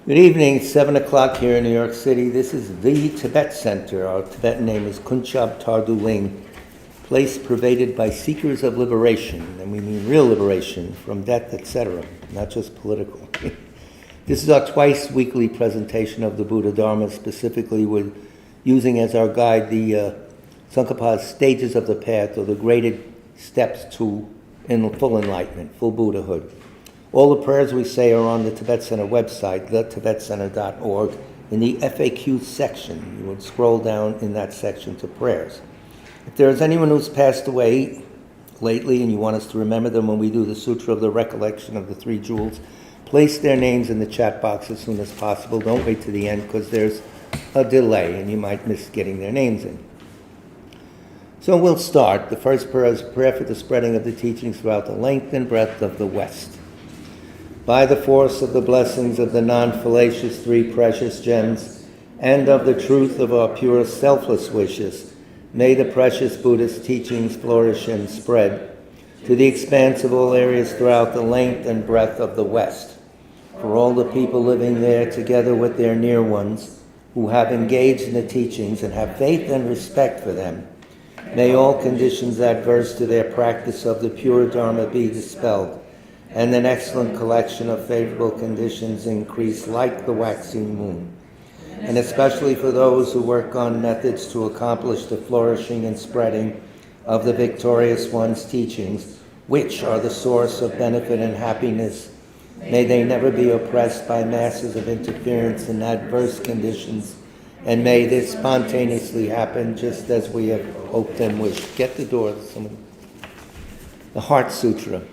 Good evening, it's 7 o'clock here in New York City. This is the Tibet Center. Our Tibetan name is Kunchab Tarduling, place pervaded by seekers of liberation, and we mean real liberation from death, etc., not just political. This is our twice weekly presentation of the Buddha Dharma, specifically with using as our guide the Tsongkhapa's stages of the path, or the graded steps to full enlightenment, full Buddhahood. All the prayers we say are on the Tibet Center website, thetibetcenter.org. In the FAQ section, you would scroll down in that section to prayers. If there is anyone who's passed away lately and you want us to remember them when we do the Sutra of the Recollection of the Three Jewels, place their names in the chat box as soon as possible. Don't wait to the end because there's a delay and you might miss getting their names in. So we'll start. The first prayer is a prayer for the spreading of the teachings throughout the length and breadth of the West. By the force of the blessings of the non-fallacious three precious gems and of the truth of our pure selfless wishes, may the precious Buddhist teachings flourish and spread to the expanse of all areas throughout the length and breadth of the West. For all the people living there, together with their near ones, who have engaged in the teachings and have faith and respect for them, may all conditions adverse to their practice of the pure Dharma be dispelled, and an excellent collection of favorable conditions increase like the waxing moon. And especially for those who work on methods to accomplish the flourishing and spreading of the victorious one's teachings, which are the source of benefit and happiness, may they never be oppressed by masses of interference and adverse conditions, and may this spontaneously happen just as we have hoped and wished. Get the door. The Heart Sutra.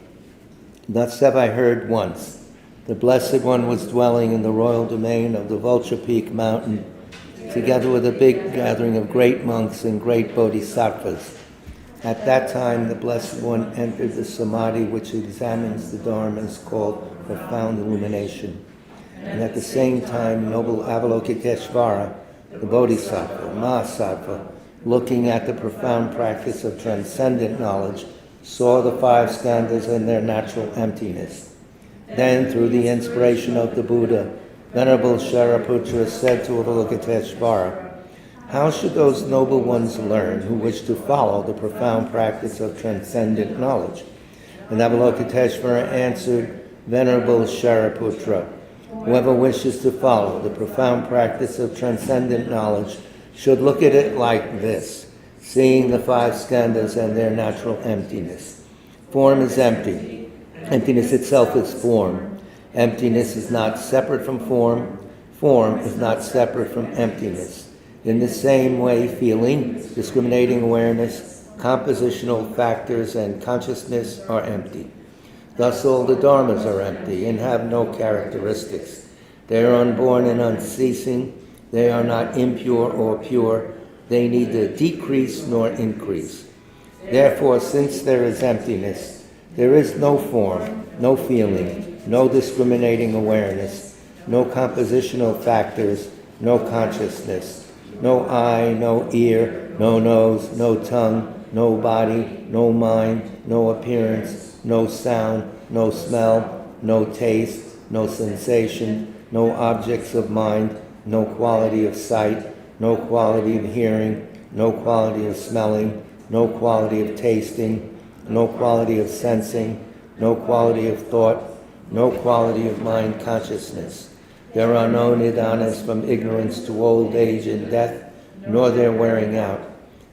Thus have I heard once, the Blessed One was dwelling in the royal domain of the Vulture Peak Mountain, together with a big gathering of great monks and great bodhisattvas. At that time, the Blessed One entered the samadhi which examines the dharmas, called profound illumination. And at the same time, noble Avalokiteshvara, the bodhisattva, Mahasattva, looking at the profound practice of transcendent knowledge, saw the five skandhas in their natural emptiness. Then, through the inspiration of the Buddha, Venerable Shariputra said to Avalokiteshvara, how should those noble ones learn who wish to follow the profound practice of transcendent knowledge? And Avalokiteshvara answered, Venerable Shariputra, whoever wishes to follow the profound practice of transcendent knowledge should look at it like this, seeing the five skandhas and their natural emptiness. Form is empty. Emptiness itself is form. Emptiness is not separate from form. Form is not separate from emptiness. In the same way, feeling, discriminating awareness, compositional factors, and consciousness are empty. Thus all the dharmas are empty and have no characteristics. They are unborn and unceasing. They are not impure or pure. They neither decrease nor increase. Therefore, since there is emptiness, there is no form, no feeling, no discriminating awareness, no compositional factors, no consciousness, no eye, no ear, no nose, no tongue, no body, no mind, no appearance, no sound, no smell, no taste, no sensation, no objects of mind, no quality of sight, no quality of hearing, no quality of smelling, no quality of tasting, no quality of sensing, no quality of thought, no quality of mind consciousness. There are no nidanas from ignorance to old age and death, nor their wearing out.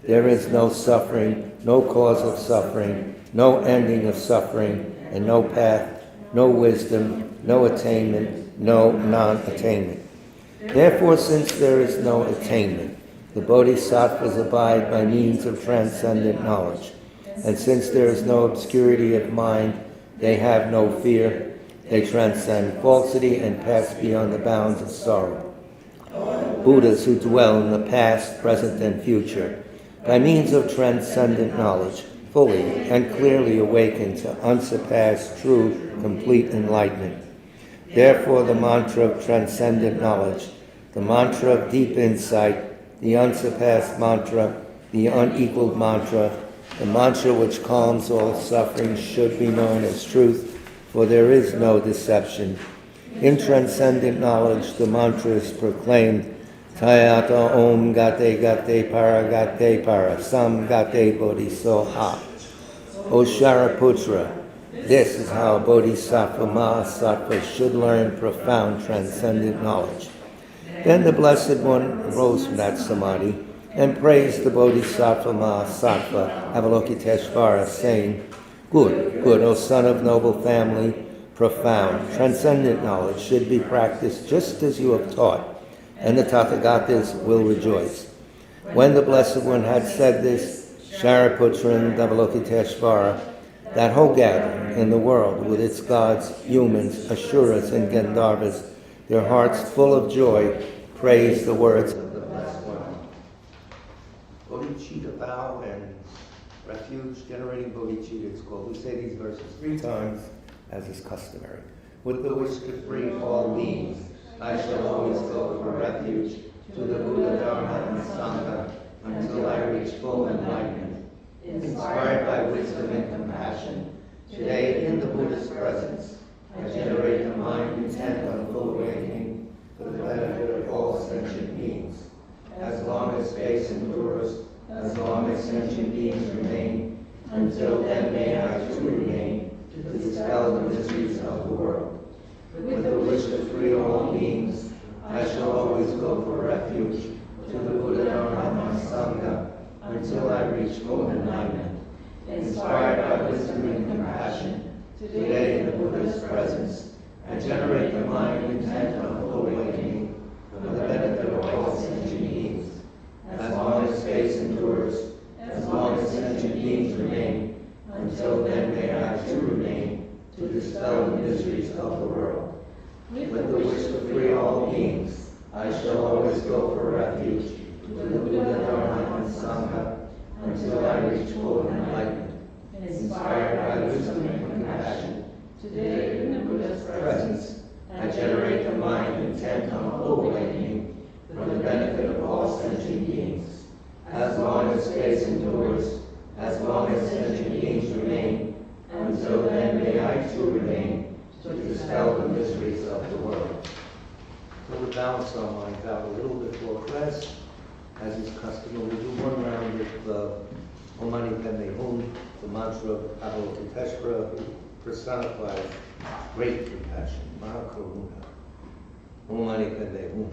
There is no suffering, no cause of suffering, no ending of suffering, and no path, no wisdom, no attainment, no non-attainment. Therefore, since there is no attainment, the bodhisattvas abide by means of transcendent knowledge. And since there is no obscurity of mind, they have no fear. They transcend falsity and pass beyond the bounds of sorrow. Buddhas who dwell in the past, present, and future, by means of transcendent knowledge, fully and clearly awaken to unsurpassed, true, complete enlightenment. Therefore, the mantra of transcendent knowledge, the mantra of deep insight, the unsurpassed mantra, the unequaled mantra, the mantra which calms all suffering should be known as truth, for there is no deception, In transcendent knowledge, the mantra is proclaimed, Tayata Om Gate Para Sam Gate Bodhisoha. O Shariputra, this is how a Bodhisattva Mahasattva should learn profound transcendent knowledge. Then the Blessed One rose from that samadhi and praised the Bodhisattva Mahasattva Avalokiteshvara, saying, Good, O son of noble family, profound, transcendent knowledge should be practiced just as you have taught, and the Tathagatas will rejoice. When the Blessed One had said this, Shariputra and Avalokiteshvara, that whole gathering in the world with its gods, humans, Asuras, and Gandharvas, their hearts full of joy, praised the words of the Blessed One. Bodhicitta vow and refuge generating bodhicitta, it's called. We say these verses 3 times, as is customary. With the wish to free all beings, I shall always go for refuge to the Buddha, Dharma, and Sangha until I reach full enlightenment. Inspired by wisdom and compassion, today in the Buddha's presence, I generate a mind intent on full awakening for the benefit of all sentient beings. As long as space endures, as long as sentient beings remain, until then may I too remain to dispel the mysteries of the world. With the wish to free all beings, I shall always go for refuge to the Buddha, Dharma, and Sangha until I reach full enlightenment. Inspired by wisdom and compassion, today in the Buddha's presence, I generate the mind intent on full awakening for the benefit of all sentient beings. As long as space endures, as long as sentient beings remain, until then may I too remain to dispel the miseries of the world. With the wish to free all beings, I shall always go for refuge to the Buddha, Dharma, and Sangha until I reach full enlightenment. Inspired by wisdom and compassion, today in the Buddha's presence, I generate the mind intent on full awakening for the benefit of all sentient beings. As long as space endures, as long as sentient beings remain, until then may I too remain to dispel the miseries of the world. So we balance our minds out a little bit for class. As is customary, we do one round of Om Mani Padme Hum, the mantra of Avalokiteshvara, who personifies great compassion, Mahakaruna. Om Mani Padme Hum.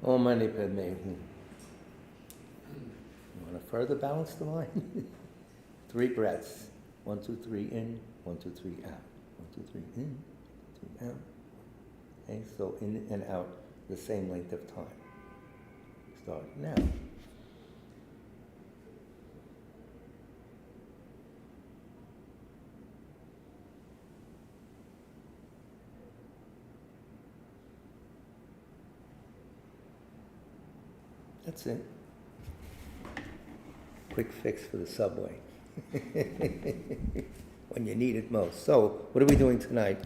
Om Mani Padme Hum. You want to further balance the mind? 3 breaths. 1, 2, 3 in, 1, 2, 3 out. 1, 2, 3 in, 2 out. Okay, so in and out the same length of time. Start now. That's it. Quick fix for the subway. When you need it most. So, what are we doing tonight?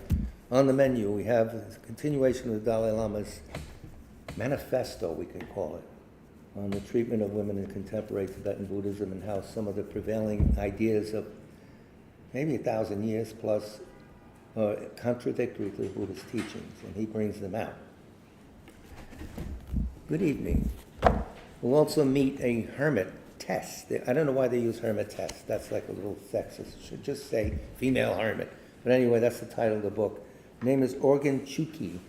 On the menu, we have a continuation of the Dalai Lama's manifesto, we can call it, on the treatment of women in contemporary Tibetan Buddhism and how some of the prevailing ideas of maybe 1,000 years plus, contradictory to the Buddhist teachings, and he brings them out. Good evening. We'll also meet a hermit test. I don't know why they use hermit test. That's like a little sexist. It should just say female hermit. But anyway, that's the title of the book. Her name is Organ Chuki.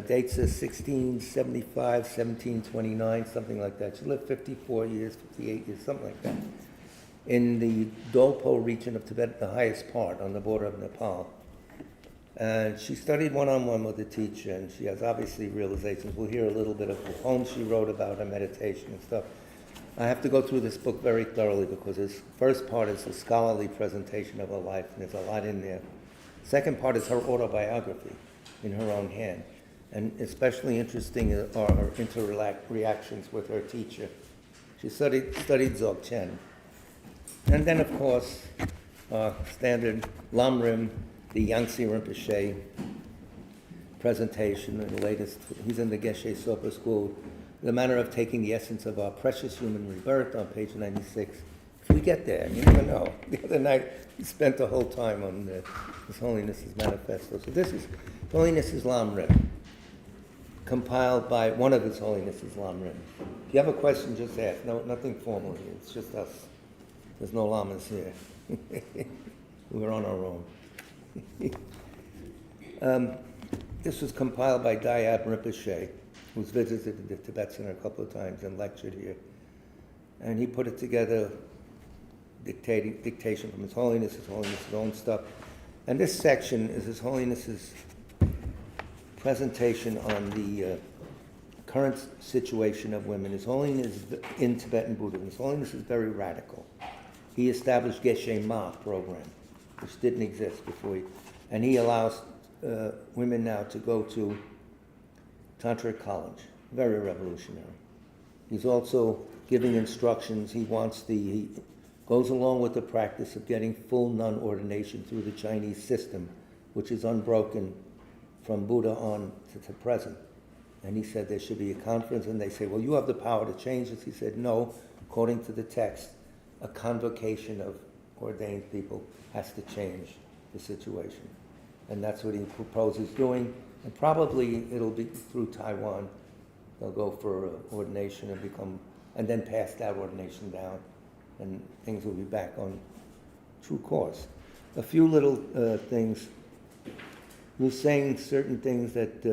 Dates is 1675, 1729, something like that. She lived 54 years, 58 years, something like that, in the Dolpo region of Tibet, the highest part on the border of Nepal. And she studied one-on-one with the teacher, and she has obviously realizations. We'll hear a little bit of the poems she wrote about her meditation and stuff. I have to go through this book very thoroughly because this first part is a scholarly presentation of her life, and there's a lot in there. Second part is her autobiography in her own hand. And especially interesting are her interreactions with her teacher. She studied Dzogchen. And then, of course, standard Lamrim, the Yangtze Rinpoche presentation, the latest. He's in the Geshe Sopa School. The manner of taking the essence of our precious human rebirth on page 96. If we get there, you never know. The other night, we spent the whole time on His Holiness's Manifesto. So this is His Holiness's Lamrim, compiled by one of His Holiness's Lamrim. If you have a question, just ask. No, nothing formal here. It's just us. There's no lamas here. We're on our own. This was compiled by Dayab Rinpoche, who's visited the Tibet Center a couple of times and lectured here. And he put it together, dictation from His Holiness's own stuff. And this section is His Holiness's presentation on the current situation of women. His Holiness in Tibetan Buddhism. His Holiness is very radical. He established Geshe Ma program, which didn't exist before. And he allows women now to go to Tantric college. Very revolutionary. He's also giving instructions. He goes along with the practice of getting full nun ordination through the Chinese system, which is unbroken from Buddha on to present. And he said there should be a conference, and they say, well, you have the power to change this. He said, no, according to the text, a convocation of ordained people has to change the situation. And that's what he proposes doing. And probably it'll be through Taiwan. They'll go for ordination and then pass that ordination down. And things will be back on true course. A few little things. He was saying certain things that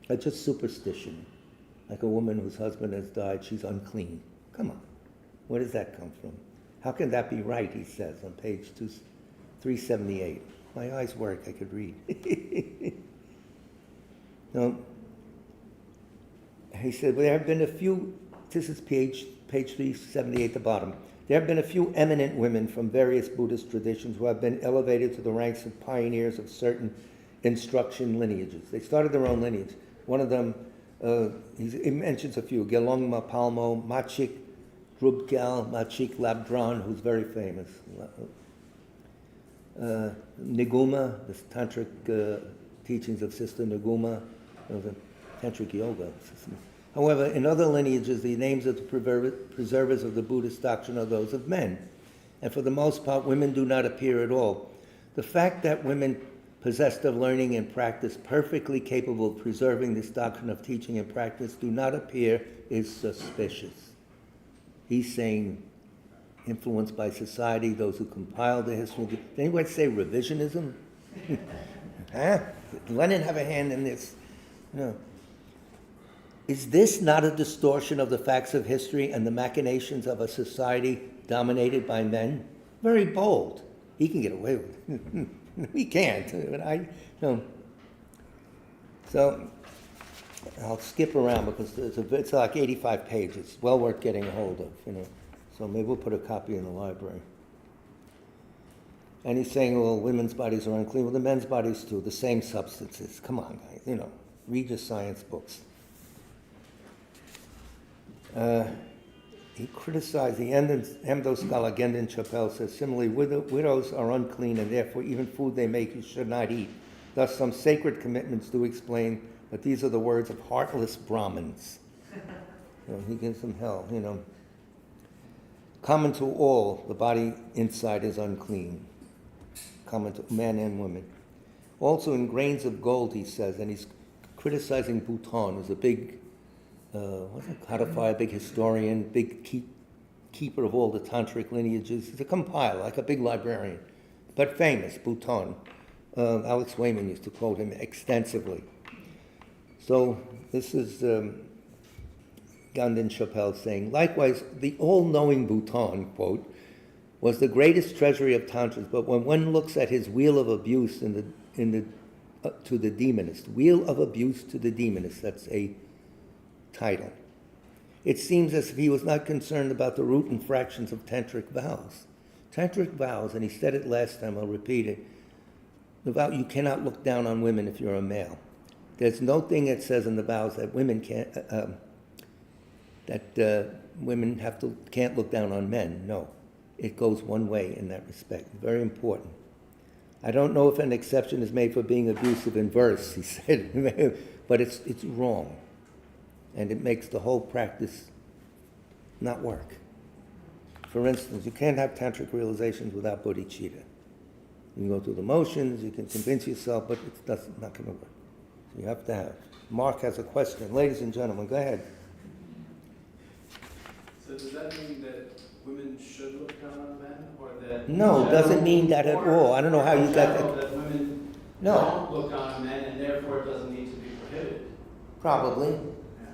are just superstition. Like a woman whose husband has died, she's unclean. Come on. Where does that come from? How can that be right, he says on page 378. My eyes work, I could read. No. He said, well, there have been a few, this is page 378 at the bottom. There have been a few eminent women from various Buddhist traditions who have been elevated to the ranks of pioneers of certain instruction lineages. They started their own lineage. One of them, he mentions a few, Gelongma Palmo, Machik Drubgal, Machik Labdran, who's very famous. Niguma, the tantric teachings of Sister Niguma, of the tantric yoga system. However, in other lineages, the names of the preservers of the Buddhist doctrine are those of men. And for the most part, women do not appear at all. The fact that women possessed of learning and practice, perfectly capable of preserving this doctrine of teaching and practice, do not appear is suspicious. He's saying influenced by society, those who compiled the history. Did anyone say revisionism? Huh? Did Lenin have a hand in this? No. Is this not a distortion of the facts of history and the machinations of a society dominated by men? Very bold. He can get away with it. We can't. But So I'll skip around because it's like 85 pages. Well worth getting a hold of, So maybe we'll put a copy in the library. And he's saying, well, women's bodies are unclean. Well, the men's bodies too. The same substances. Come on, guys. Read your science books. He criticized the Emdo scholar Gendin Chapel says, similarly, widows are unclean and therefore even food they make you should not eat. Thus, some sacred commitments do explain that these are the words of heartless Brahmins. He gives them hell, Common to all, the body inside is unclean. Common to men and women. Also in grains of gold, he says, and he's criticizing Bhutan, who's a big, codifier, big historian, big keeper of all the tantric lineages. He's a compiler, like a big librarian, but famous, Bhutan. Alex Wayman used to quote him extensively. So this is Gandhin Chappelle saying, likewise, the all-knowing Bhutan, quote, was the greatest treasury of tantras, but when one looks at his wheel of abuse to the demonist, wheel of abuse to the demonist, that's a title, it seems as if he was not concerned about the root and fractions of tantric vows. Tantric vows, and he said it last time, I'll repeat it, the vow, you cannot look down on women if you're a male. There's no thing that says in the vows that women can't look down on men. No, it goes one way in that respect. Very important. I don't know if an exception is made for being abusive in verse, he said, but it's wrong, and it makes the whole practice not work. For instance, you can't have tantric realizations without bodhicitta. You can go through the motions, you can convince yourself, but it's not going to work. So you have to have. Mark has a question. Ladies and gentlemen, go ahead. So does that mean that women should look down on men, or that? No, it doesn't mean that at all. I don't know how you got that. That women don't look down on men, and therefore it doesn't need to be prohibited. Probably. Yeah.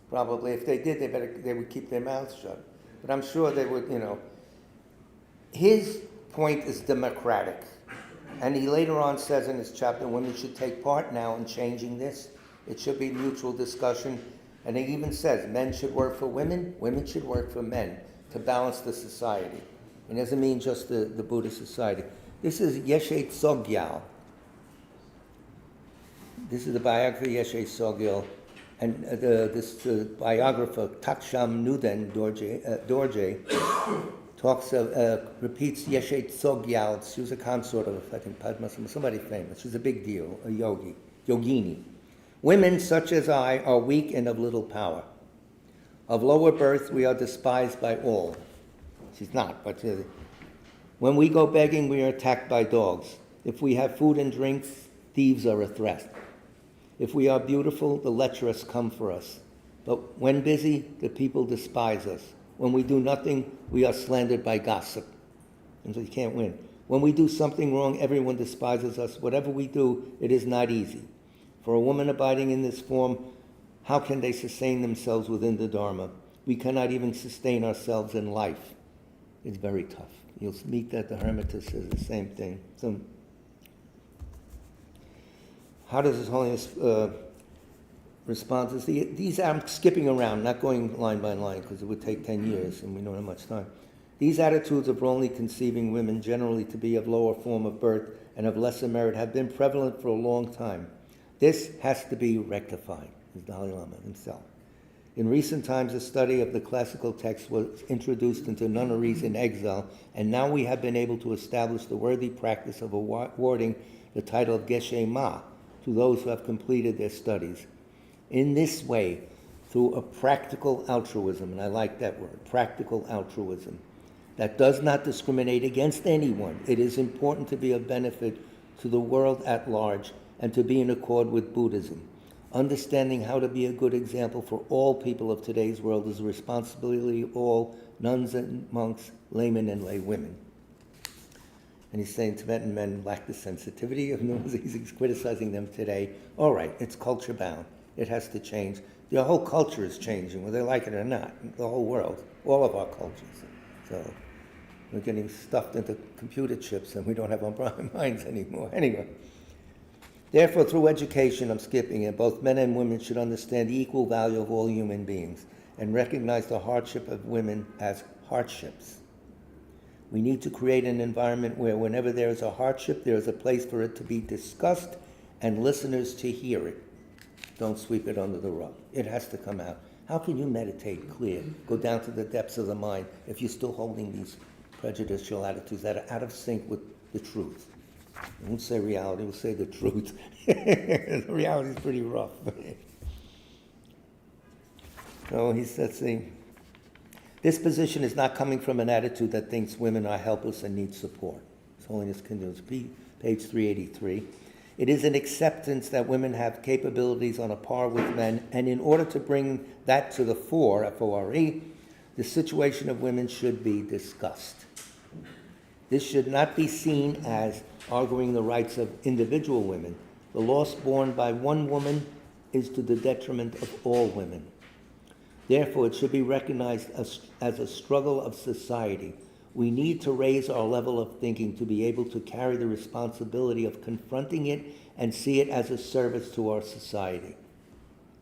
Probably. If they did, they would keep their mouths shut. But I'm sure they would, His point is democratic. And he later on says in his chapter, women should take part now in changing this. It should be mutual discussion. And he even says men should work for women, women should work for men to balance the society. It doesn't mean just the Buddhist society. This is Yeshe Tsogyal. This is the biography of Yeshe Tsogyal. And this biographer, Taksham Nuden Dorje, repeats Yeshe Tsogyal. She was a consort of, I think, Padmasambhava, somebody famous. She's a big deal, a yogini. Women such as I are weak and of little power. Of lower birth we are despised by all. She's not, but when we go begging we are attacked by dogs. If we have food and drink, thieves are a threat. If we are beautiful, the lecherous come for us. But when busy, the people despise us. When we do nothing, we are slandered by gossip. And so you can't win. When we do something wrong, everyone despises us. Whatever we do, it is not easy. For a woman abiding in this form, how can they sustain themselves within the Dharma? We cannot even sustain ourselves in life. It's very tough. You'll meet that the Hermitage says the same thing. So, how does His Holiness respond to this? These, I'm skipping around, not going line by line, because it would take 10 years, and we don't have much time. These attitudes of wrongly conceiving women generally to be of lower form of birth and of lesser merit have been prevalent for a long time. This has to be rectified, as Dalai Lama himself. In recent times, a study of the classical text was introduced into nunneries in exile, and now we have been able to establish the worthy practice of awarding the title of Geshe Ma to those who have completed their studies. In this way, through a practical altruism, and I like that word, practical altruism, that does not discriminate against anyone. It is important to be of benefit to the world at large and to be in accord with Buddhism. Understanding how to be a good example for all people of today's world is the responsibility of all nuns and monks, laymen and lay women. And he's saying Tibetan men lack the sensitivity of nuns. He's criticizing them today. All right, it's culture bound. It has to change. The whole culture is changing, whether they like it or not. The whole world, all of our cultures. So we're getting stuffed into computer chips and we don't have our minds anymore. Anyway. Therefore, through education, I'm skipping it, both men and women should understand the equal value of all human beings and recognize the hardship of women as hardships. We need to create an environment where whenever there is a hardship, there is a place for it to be discussed and listeners to hear it. Don't sweep it under the rug. It has to come out. How can you meditate clear, go down to the depths of the mind if you're still holding these prejudicial attitudes that are out of sync with the truth? I won't say reality, we'll say the truth. The reality is pretty rough. So he says, This position is not coming from an attitude that thinks women are helpless and need support. His Holiness continues, page 383. It is an acceptance that women have capabilities on a par with men, and in order to bring that to the fore, F-O-R-E, the situation of women should be discussed. This should not be seen as arguing the rights of individual women. The loss borne by one woman is to the detriment of all women. Therefore, it should be recognized as a struggle of society. We need to raise our level of thinking to be able to carry the responsibility of confronting it and see it as a service to our society.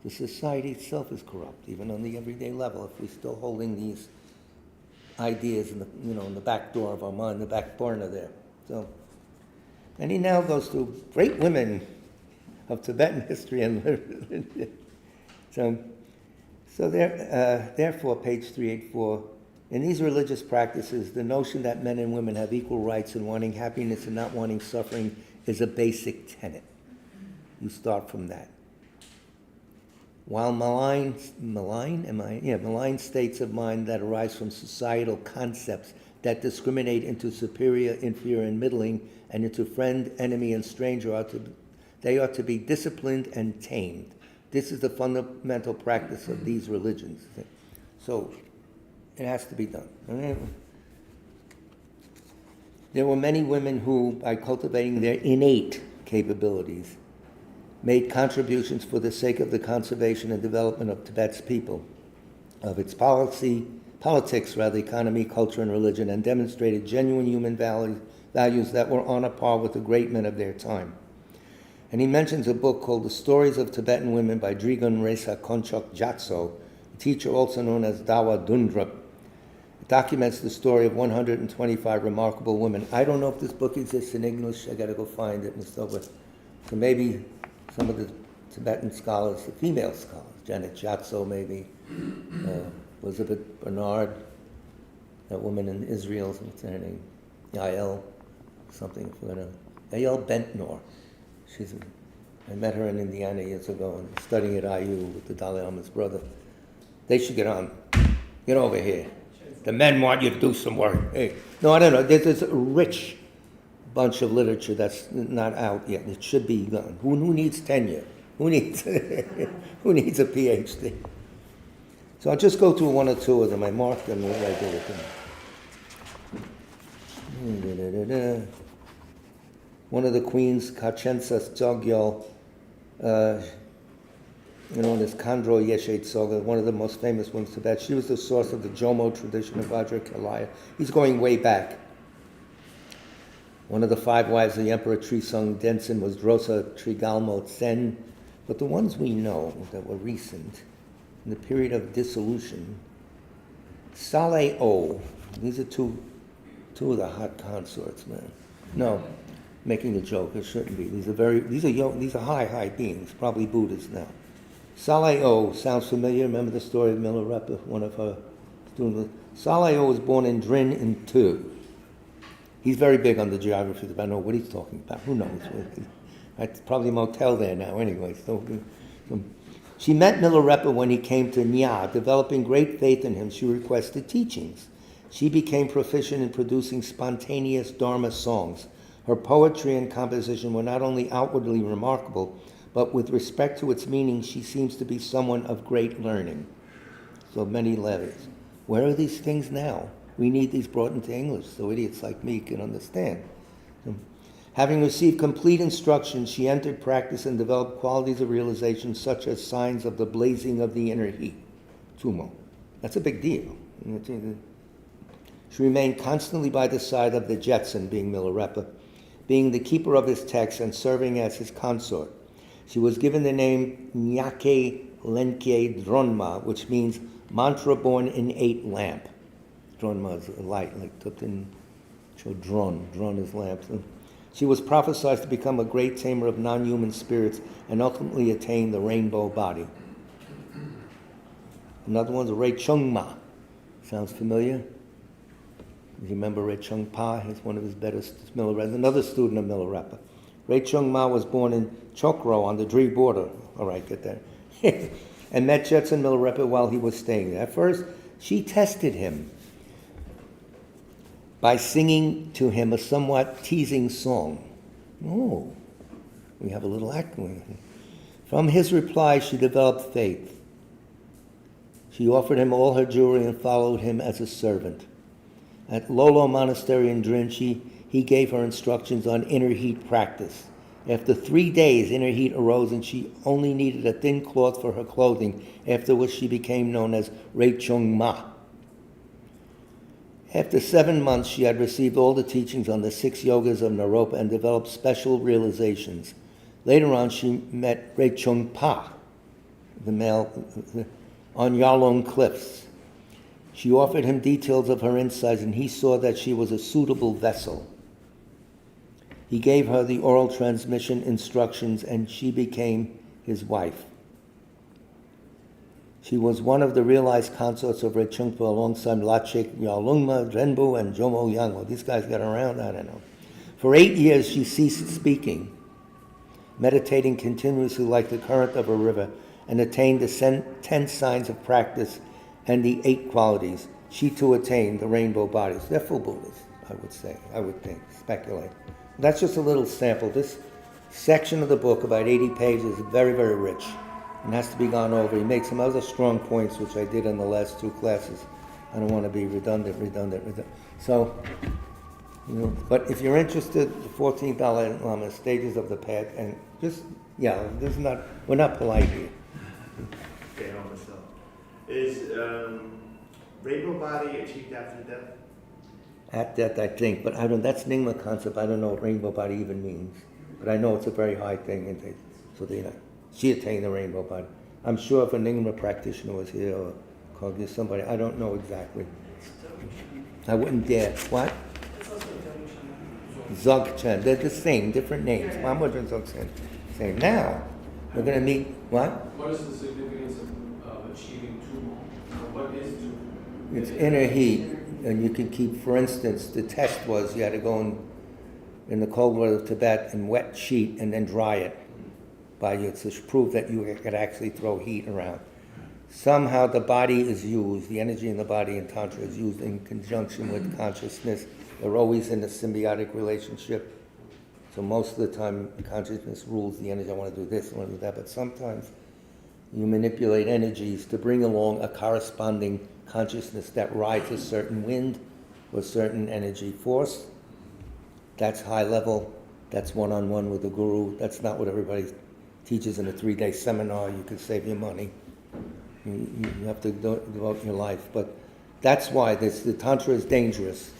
The society itself is corrupt, even on the everyday level, if we're still holding these ideas in the back door of our mind, the back burner there. So, and he now goes to great women of Tibetan history and literature. Therefore, page 384, in these religious practices, the notion that men and women have equal rights in wanting happiness and not wanting suffering is a basic tenet. You start from that. While malign states of mind that arise from societal concepts that discriminate into superior, inferior, and middling, and into friend, enemy, and stranger, they are to be disciplined and tamed. This is the fundamental practice of these religions. So it has to be done. There were many women who, by cultivating their innate capabilities, made contributions for the sake of the conservation and development of Tibet's people, of its politics, economy, culture, and religion, and demonstrated genuine human values that were on a par with the great men of their time. And he mentions a book called The Stories of Tibetan Women by Drigun Resa Konchok Gyatso, a teacher also known as Dawa Dundrup. It documents the story of 125 remarkable women. I don't know if this book exists in English. I got to go find it and stuff. So maybe some of the Tibetan scholars, the female scholars, Janet Gyatso maybe, Elizabeth Bernard, that woman in Israel, what's her name? Yael, something, Yael Bentnor. I met her in Indiana years ago and studying at IU with the Dalai Lama's brother. They should get on. Get over here. The men want you to do some work. Hey. No, I don't know. There's a rich bunch of literature that's not out yet. It should be done. Who needs tenure? Who needs who needs a PhD? So I'll just go through one or two of them. I marked them what I did with them. One of the queens, Kachensas Jogyal, known as Khandro Yeshe Tsoga, one of the most famous ones in Tibet. She was the source of the Jomo tradition of Vajrakalaya. He's going way back. One of the 5 wives of the Emperor Trisong Densen was Drosa Trigalmo Tsen. But the ones we know that were recent, in the period of dissolution, Saleh O. These are two of the hot consorts, man. No, making a joke. It shouldn't be. These are high beings, probably Buddhists now. Saleh O sounds familiar. Remember the story of Milarepa, one of her students. Saleh O was born in Drin in Tu. He's very big on the geography. I don't know what he's talking about. Who knows? It's probably a motel there now anyway. She met Milarepa when he came to Nya. Developing great faith in him, she requested teachings. She became proficient in producing spontaneous Dharma songs. Her poetry and composition were not only outwardly remarkable, but with respect to its meaning, she seems to be someone of great learning. So many letters. Where are these things now? We need these brought into English so idiots like me can understand. Having received complete instruction, she entered practice and developed qualities of realization such as signs of the blazing of the inner heat. Tumo. That's a big deal. She remained constantly by the side of the Jetson, being Milarepa, being the keeper of his texts and serving as his consort. She was given the name Nyake Lenke Dronma, which means mantra born in 8 lamp. Dronma is a light, like Tutin Chodron. Dron is lamp. She was prophesied to become a great tamer of non-human spirits and ultimately attain the rainbow body. Another one's Ray Chungma. Sounds familiar? You remember Ray Chungpa? He's one of his better Milarepa. Another student of Milarepa. Ray Chungma was born in Chokro on the Dri border. All right, get that. And met Jetson Milarepa while he was staying there. At first, She tested him by singing to him a somewhat teasing song. Oh, we have a little act going on. From his reply, she developed faith. She offered him all her jewelry and followed him as a servant. At Lolo Monastery in Drinchi, he gave her instructions on inner heat practice. After 3 days, inner heat arose and she only needed a thin cloth for her clothing, after which she became known as Reichung Ma. After 7 months, she had received all the teachings on the 6 yogas of Naropa and developed special realizations. Later on, she met Reichung Pa, the male, on Yalong Cliffs. She offered him details of her insights, and he saw that she was a suitable vessel. He gave her the oral transmission instructions, and she became his wife. She was one of the realized consorts of Rechungpa alongside Lachik, Yalungma, Drenbu, and Jomo Yangmo. These guys got around, I don't know. For 8 years, she ceased speaking, meditating continuously like the current of a river, and attained the 10 signs of practice and the 8 qualities. She too attained the rainbow bodies. They're full Buddhas, I would say, I would think, speculate. That's just a little sample. This section of the book, about 80 pages, is very, very rich and has to be gone over. He makes some other strong points, which I did in the last 2 classes. I don't want to be redundant. So, but if you're interested, the 14th Dalai Lama, Stages of the Path, and just, we're not polite here. Okay, on myself. Is rainbow body achieved after death? At death, I think, but that's Nyingma concept. I don't know what rainbow body even means, but I know it's a very high thing. And she attained the rainbow body. I'm sure if a Nyingma practitioner was here or called you somebody, I don't know exactly. I wouldn't dare. What? Dzogchen. They're the same, different names. Mahmoud and Dzogchen. Same. Now, we're going to meet, what? What is the significance of achieving Tummo? What is Tummo? It's inner heat. And you can keep, for instance, the test was you had to go in the cold water of Tibet and wet sheet and then dry it by you to prove that you could actually throw heat around. Somehow the body is used, the energy in the body in Tantra is used in conjunction with consciousness. They're always in a symbiotic relationship. So most of the time consciousness rules the energy. I want to do this, I want to do that. But sometimes you manipulate energies to bring along a corresponding consciousness that rides a certain wind or certain energy force. That's high level. That's one-on-one with the guru. That's not what everybody teaches in a 3-day seminar. You can save your money. You have to devote your life. But that's why the Tantra is dangerous.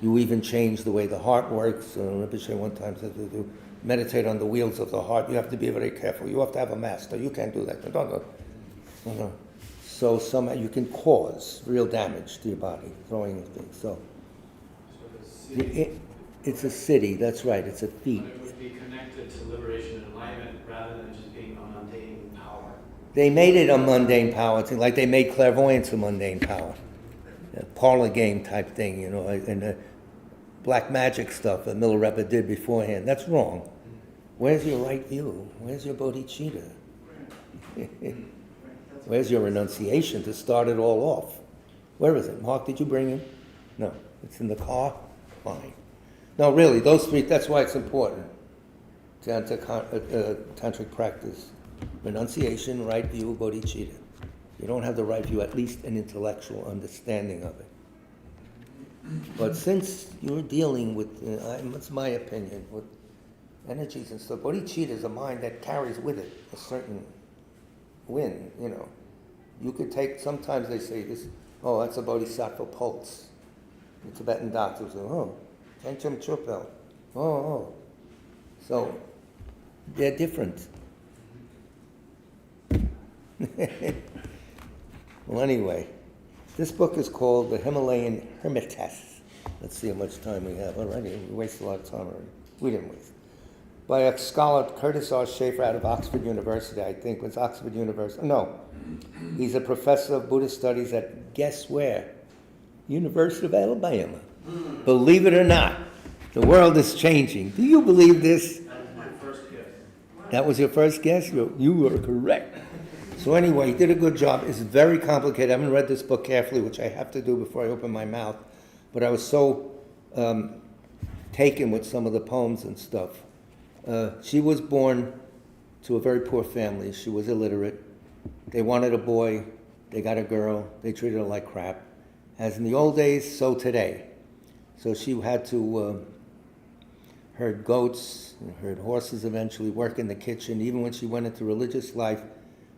You even change the way the heart works. Rinpoche one time said to meditate on the wheels of the heart. You have to be very careful. You have to have a master. You can't do that. No. So somehow you can cause real damage to your body, throwing things. So it's a city, that's right, it's a feat. But it would be connected to liberation and enlightenment rather than just being a mundane power. They made it a mundane power, like they made clairvoyance a mundane power. A parlor game type thing, and the black magic stuff that Milarepa did beforehand. That's wrong. Where's your right view? Where's your bodhicitta? Where's your renunciation to start it all off? Where is it? Mark, did you bring him? No. It's in the car? Fine. No, really, those 3, that's why it's important to tantric practice. Renunciation, right view, bodhicitta. You don't have the right view, at least an intellectual understanding of it. But since you're dealing with, it's my opinion, with energies and stuff, bodhicitta is a mind that carries with it a certain wind, You could take, sometimes they say this, that's a bodhisattva pulse. The Tibetan doctors say, Tencham Chupel. So, they're different. Well, anyway, this book is called The Himalayan Hermitage. Let's see how much time we have already. We wasted a lot of time already. We didn't waste. By a scholar, Curtis R. Schaefer, out of Oxford University, I think. Was Oxford University? No. He's a professor of Buddhist studies at, guess where? University of Alabama. Believe it or not, the world is changing. Do you believe this? That was my first guess. That was your first guess? You were correct. So anyway, he did a good job. It's very complicated. I haven't read this book carefully, which I have to do before I open my mouth. But I was so taken with some of the poems and stuff. She was born to a very poor family. She was illiterate. They wanted a boy. They got a girl. They treated her like crap. As in the old days, so today. So she had to herd goats, herd horses eventually, work in the kitchen. Even when she went into religious life,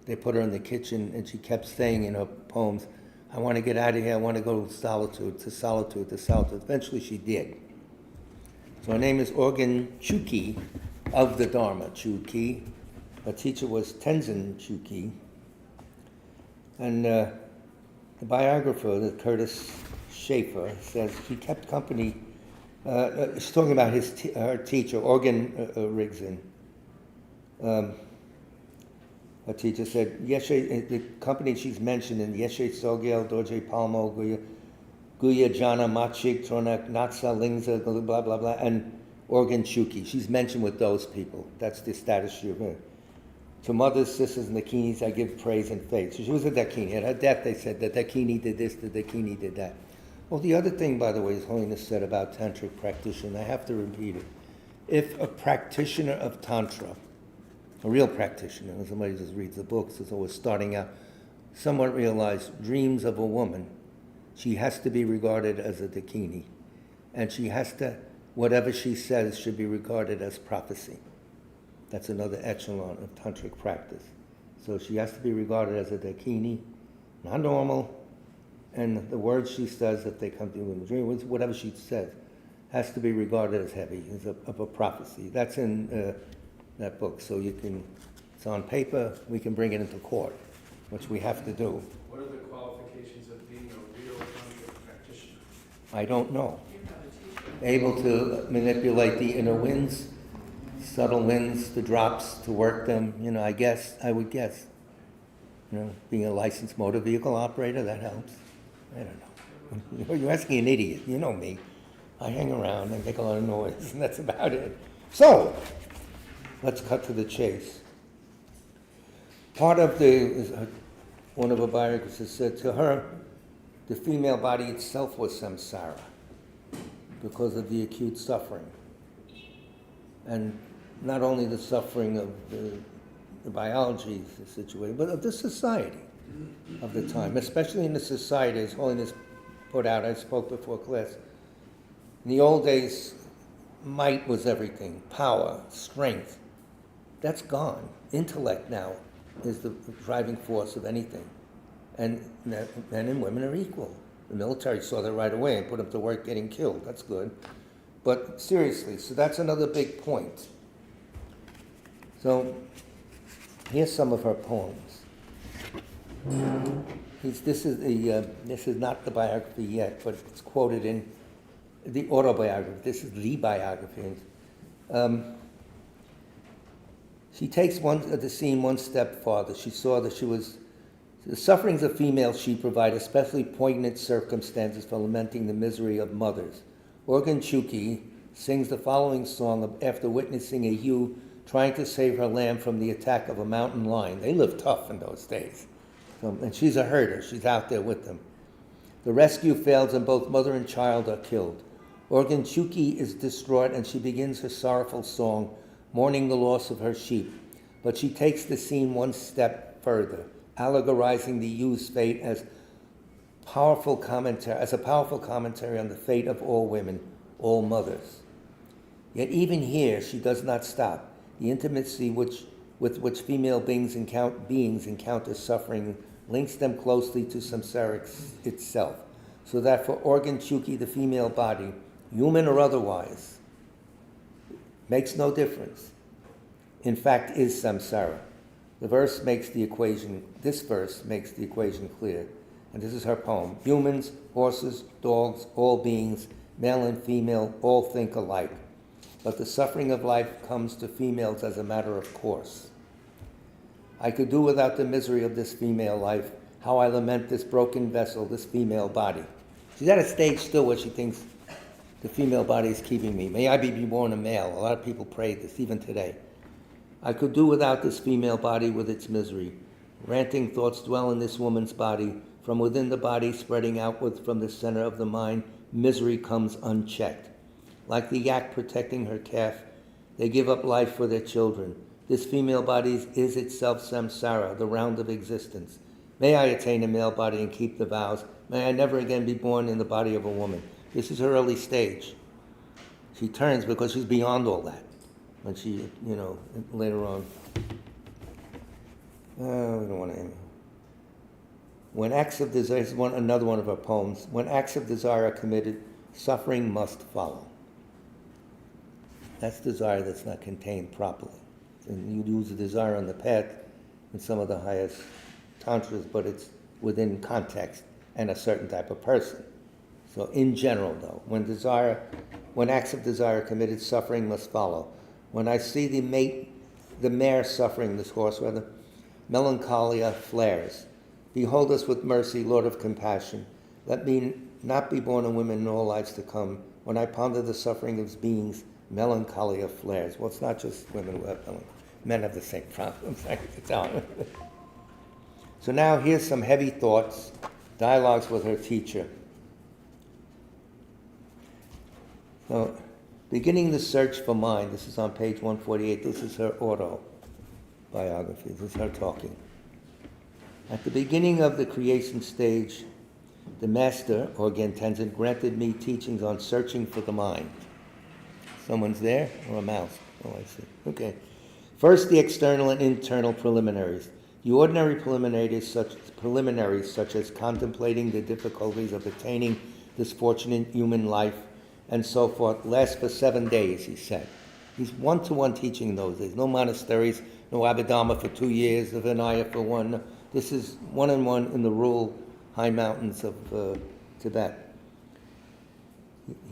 they put her in the kitchen, and she kept saying in her poems, I want to get out of here, I want to go to solitude, to solitude, to solitude. Eventually she did. So her name is Organ Chuki of the Dharma, Chuki. Her teacher was Tenzin Chuki. And the biographer, Curtis Schaefer, says he kept company. She's talking about her teacher, Organ Rigzin. Her teacher said, Yeshe, the company she's mentioned in Yeshe Sogel, Dorje Palmo, Guya Jana, Machik, Tronak, Natsa, Lingza, blah, blah, blah, and Organ Chuki. She's mentioned with those people. That's the status she was. To mothers, sisters, and Dakinis, I give praise and faith. So she was a Dakini. At her death, they said that Dakini did this, the Dakini did that. Well, the other thing, by the way, His Holiness said about Tantric practitioner, I have to repeat it. If a practitioner of Tantra, a real practitioner, somebody just reads the books, is always starting out, somewhat realized dreams of a woman, she has to be regarded as a Dakini. And she has to, whatever she says should be regarded as prophecy. That's another echelon of tantric practice. So she has to be regarded as a Dakini, not normal, and the words she says, if they come to you in the dream, whatever she says, has to be regarded as heavy, as of a prophecy. That's in that book, so you can, it's on paper, we can bring it into court, which we have to do. What are the qualifications of being a real tantric practitioner? I don't know. Able to manipulate the inner winds, subtle winds, the drops, to work them, I would guess. Being a licensed motor vehicle operator, that helps. I don't know. You're asking an idiot. You know me. I hang around and make a lot of noise, and that's about it. So, let's cut to the chase. Part of one of her biographers said to her, the female body itself was samsara because of the acute suffering. And not only the suffering of the biology situation, but of the society of the time, especially in the society, His Holiness put out, I spoke before class. In the old days, might was everything, power, strength. That's gone. Intellect now is the driving force of anything. And men and women are equal. The military saw that right away and put them to work getting killed. That's good. But seriously, so that's another big point. So here's some of her poems. This is not the biography yet, but it's quoted in the autobiography. This is the biography. She takes the scene one step farther. She saw that the sufferings of females she provide especially poignant circumstances for lamenting the misery of mothers. Organ Chuki sings the following song after witnessing a ewe trying to save her lamb from the attack of a mountain lion. They lived tough in those days. And she's a herder. She's out there with them. The rescue fails and both mother and child are killed. Organ Chuki is distraught and she begins her sorrowful song, mourning the loss of her sheep. But she takes the scene one step further, allegorizing the ewe's fate as a powerful commentary on the fate of all women, all mothers. Yet even here, she does not stop. The intimacy with which female beings encounter suffering links them closely to samsara itself, so that for Organ Chuki, the female body, human or otherwise, makes no difference. In fact, is samsara. This verse makes the equation clear. And this is her poem. Humans, horses, dogs, all beings, male and female, all think alike. But the suffering of life comes to females as a matter of course. I could do without the misery of this female life. How I lament this broken vessel, this female body. She's at a stage still where she thinks the female body is keeping me. May I be born a male. A lot of people pray this, even today. I could do without this female body with its misery. Ranting thoughts dwell in this woman's body. From within the body, spreading outward from the center of the mind, misery comes unchecked. Like the yak protecting her calf, they give up life for their children. This female body is itself samsara, the round of existence. May I attain a male body and keep the vows. May I never again be born in the body of a woman. This is her early stage. She turns because she's beyond all that. When she, later on. We don't want to. When acts of desire, this is another one of her poems. When acts of desire are committed, suffering must follow. That's desire that's not contained properly. And you use the desire on the path in some of the highest tantras, but it's within context and a certain type of person. So in general, though, when acts of desire are committed, suffering must follow. When I see the mare suffering, this horse rather, melancholia flares. Behold us with mercy, Lord of compassion. Let me not be born a woman in all lives to come. When I ponder the suffering of beings, melancholia flares. Well, it's not just women who have melancholia. Men have the same problems. So now here's some heavy thoughts, dialogues with her teacher. So, beginning the search for mind. This is on page 148. This is her autobiography. This is her talking. At the beginning of the creation stage, the master, or again Tenzin, granted me teachings on searching for the mind. Someone's there? Or a mouse? Oh, I see. Okay. First, the external and internal preliminaries. The ordinary preliminaries such as contemplating the difficulties of attaining this fortunate human life and so forth last for 7 days, he said. He's one-to-one teaching in those days. No monasteries, no Abhidharma for 2 years, the Vinaya for one. This is one-on-one in the rural high mountains of Tibet.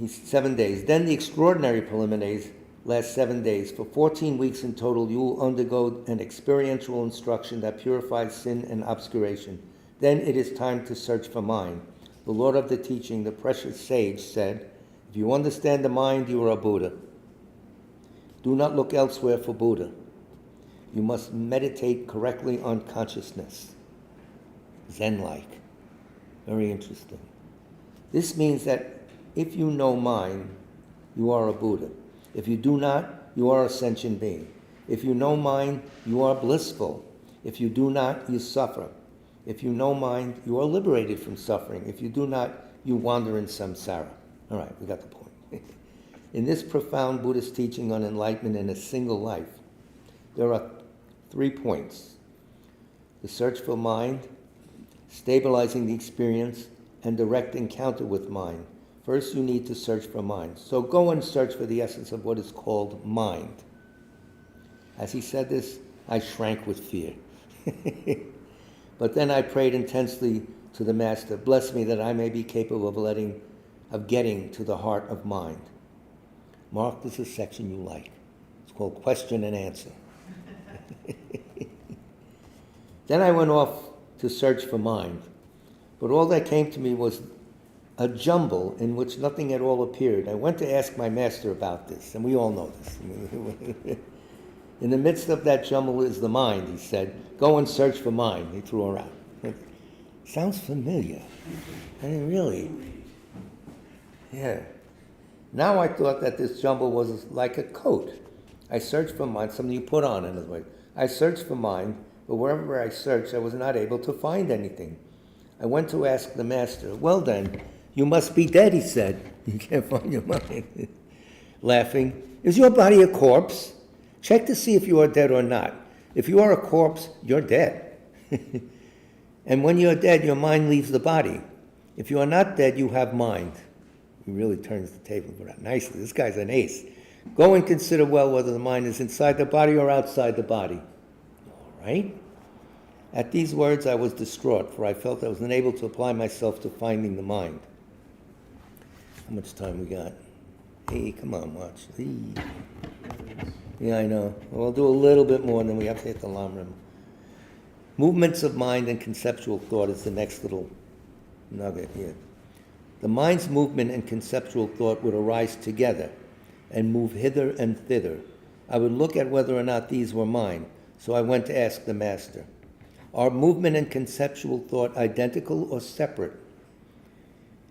He's 7 days. Then the extraordinary preliminaries last 7 days. For 14 weeks in total, you will undergo an experiential instruction that purifies sin and obscuration. Then it is time to search for mind. The Lord of the teaching, the precious sage, said, if you understand the mind, you are a Buddha. Do not look elsewhere for Buddha. You must meditate correctly on consciousness. Zen-like. Very interesting. This means that if you know mind, you are a Buddha. If you do not, you are a sentient being. If you know mind, you are blissful. If you do not, you suffer. If you know mind, you are liberated from suffering. If you do not, you wander in samsara. All right, we got the point. In this profound Buddhist teaching on enlightenment in a single life, there are 3 points. The search for mind, stabilizing the experience, and direct encounter with mind. First, you need to search for mind. So go and search for the essence of what is called mind. As he said this, I shrank with fear. But then I prayed intensely to the Master, bless me that I may be capable of getting to the heart of mind. Mark, this is a section you like. It's called Question and Answer. Then I went off to search for mind. But all that came to me was a jumble in which nothing at all appeared. I went to ask my master about this, and we all know this. In the midst of that jumble is the mind, he said. Go and search for mind. He threw her out. Sounds familiar. I mean, really. Yeah. Now I thought that this jumble was like a coat. I searched for mind, something you put on, in other words. I searched for mind, but wherever I searched, I was not able to find anything. I went to ask the master. Well then, you must be dead, he said. You can't find your mind. Laughing. Is your body a corpse? Check to see if you are dead or not. If you are a corpse, you're dead. And when you're dead, your mind leaves the body. If you are not dead, you have mind. He really turns the table around nicely. This guy's an ace. Go and consider well whether the mind is inside the body or outside the body. All right? At these words, I was distraught, for I felt I was unable to apply myself to finding the mind. How much time we got? Hey, come on, watch. Hey. Yeah, I know. We'll do a little bit more, and then we have to hit the lamrim. Movements of mind and conceptual thought is the next little nugget here. The mind's movement and conceptual thought would arise together and move hither and thither. I would look at whether or not these were mine, so I went to ask the master. Are movement and conceptual thought identical or separate?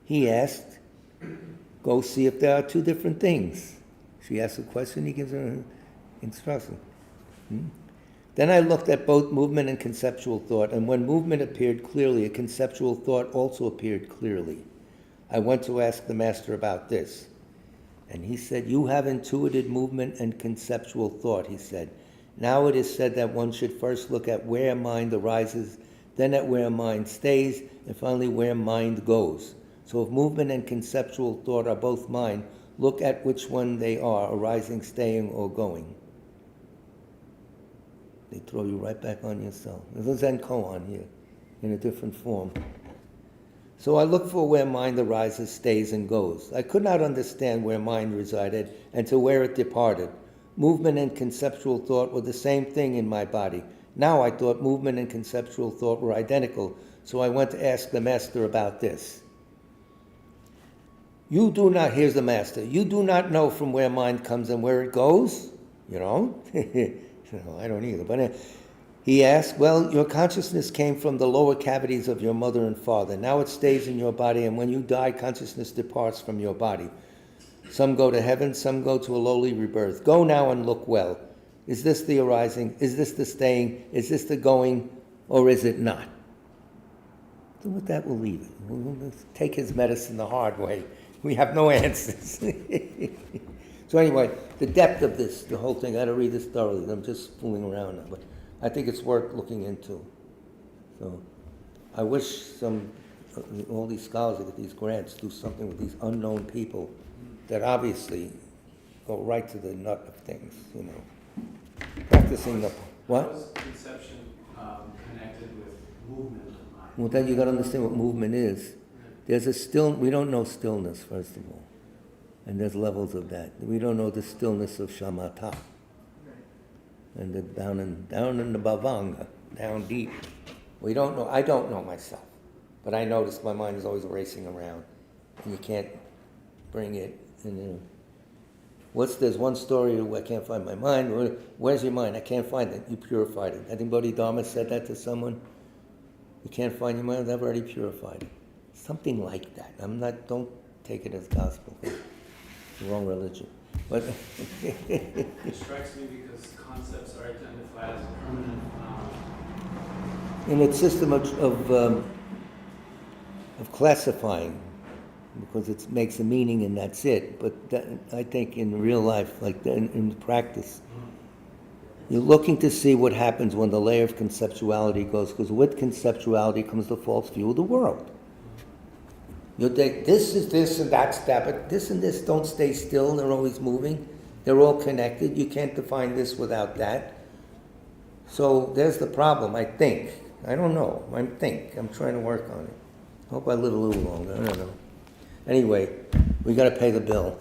He asked, go see if there are two different things. She asks a question, he gives her an instruction. Then I looked at both movement and conceptual thought, and when movement appeared clearly, a conceptual thought also appeared clearly. I went to ask the master about this. And he said, you have intuited movement and conceptual thought, he said. Now it is said that one should first look at where mind arises, then at where mind stays, and finally where mind goes. So if movement and conceptual thought are both mind, look at which one they are, arising, staying, or going. They throw you right back on yourself. There's a Zen koan here, in a different form. So I looked for where mind arises, stays, and goes. I could not understand where mind resided and to where it departed. Movement and conceptual thought were the same thing in my body. Now I thought movement and conceptual thought were identical, so I went to ask the master about this. You do not, here's the master, you do not know from where mind comes and where it goes? You know? No, I don't either. But he asked, well, your consciousness came from the lower cavities of your mother and father. Now it stays in your body, and when you die, consciousness departs from your body. Some go to heaven, some go to a lowly rebirth. Go now and look well. Is this the arising? Is this the staying? Is this the going? Or is it not? So with that, we'll leave it. We'll take his medicine the hard way. We have no answers. So anyway, the depth of this, the whole thing, I had to read this thoroughly. I'm just fooling around now, but I think it's worth looking into. So I wish all these scholars that get these grants do something with these unknown people that obviously go right to the nut of things, you know. Practicing the, what? How is conception connected with movement of mind? Well, then you got to understand what movement is. There's we don't know stillness, first of all. And there's levels of that. We don't know the stillness of shamatha. And down in the bhavanga, down deep. We don't know, I don't know myself. But I notice my mind is always racing around. And you can't bring it in. There's one story where I can't find my mind. Where's your mind? I can't find it. You purified it. I think Bodhidharma said that to someone. You can't find your mind, I've already purified it. Something like that. Don't take it as gospel. It's the wrong religion. But It strikes me because concepts are identified as a permanent phenomenon. in its system of classifying, because it makes a meaning and that's it. But I think in real life, like in practice, you're looking to see what happens when the layer of conceptuality goes, because with conceptuality comes the false view of the world. You'll think this is this and that's that, but this and this don't stay still, they're always moving. They're all connected. You can't define this without that. So there's the problem, I think. I don't know. I'm trying to work on it. Hope I live a little longer. I don't know. Anyway, we got to pay the bill.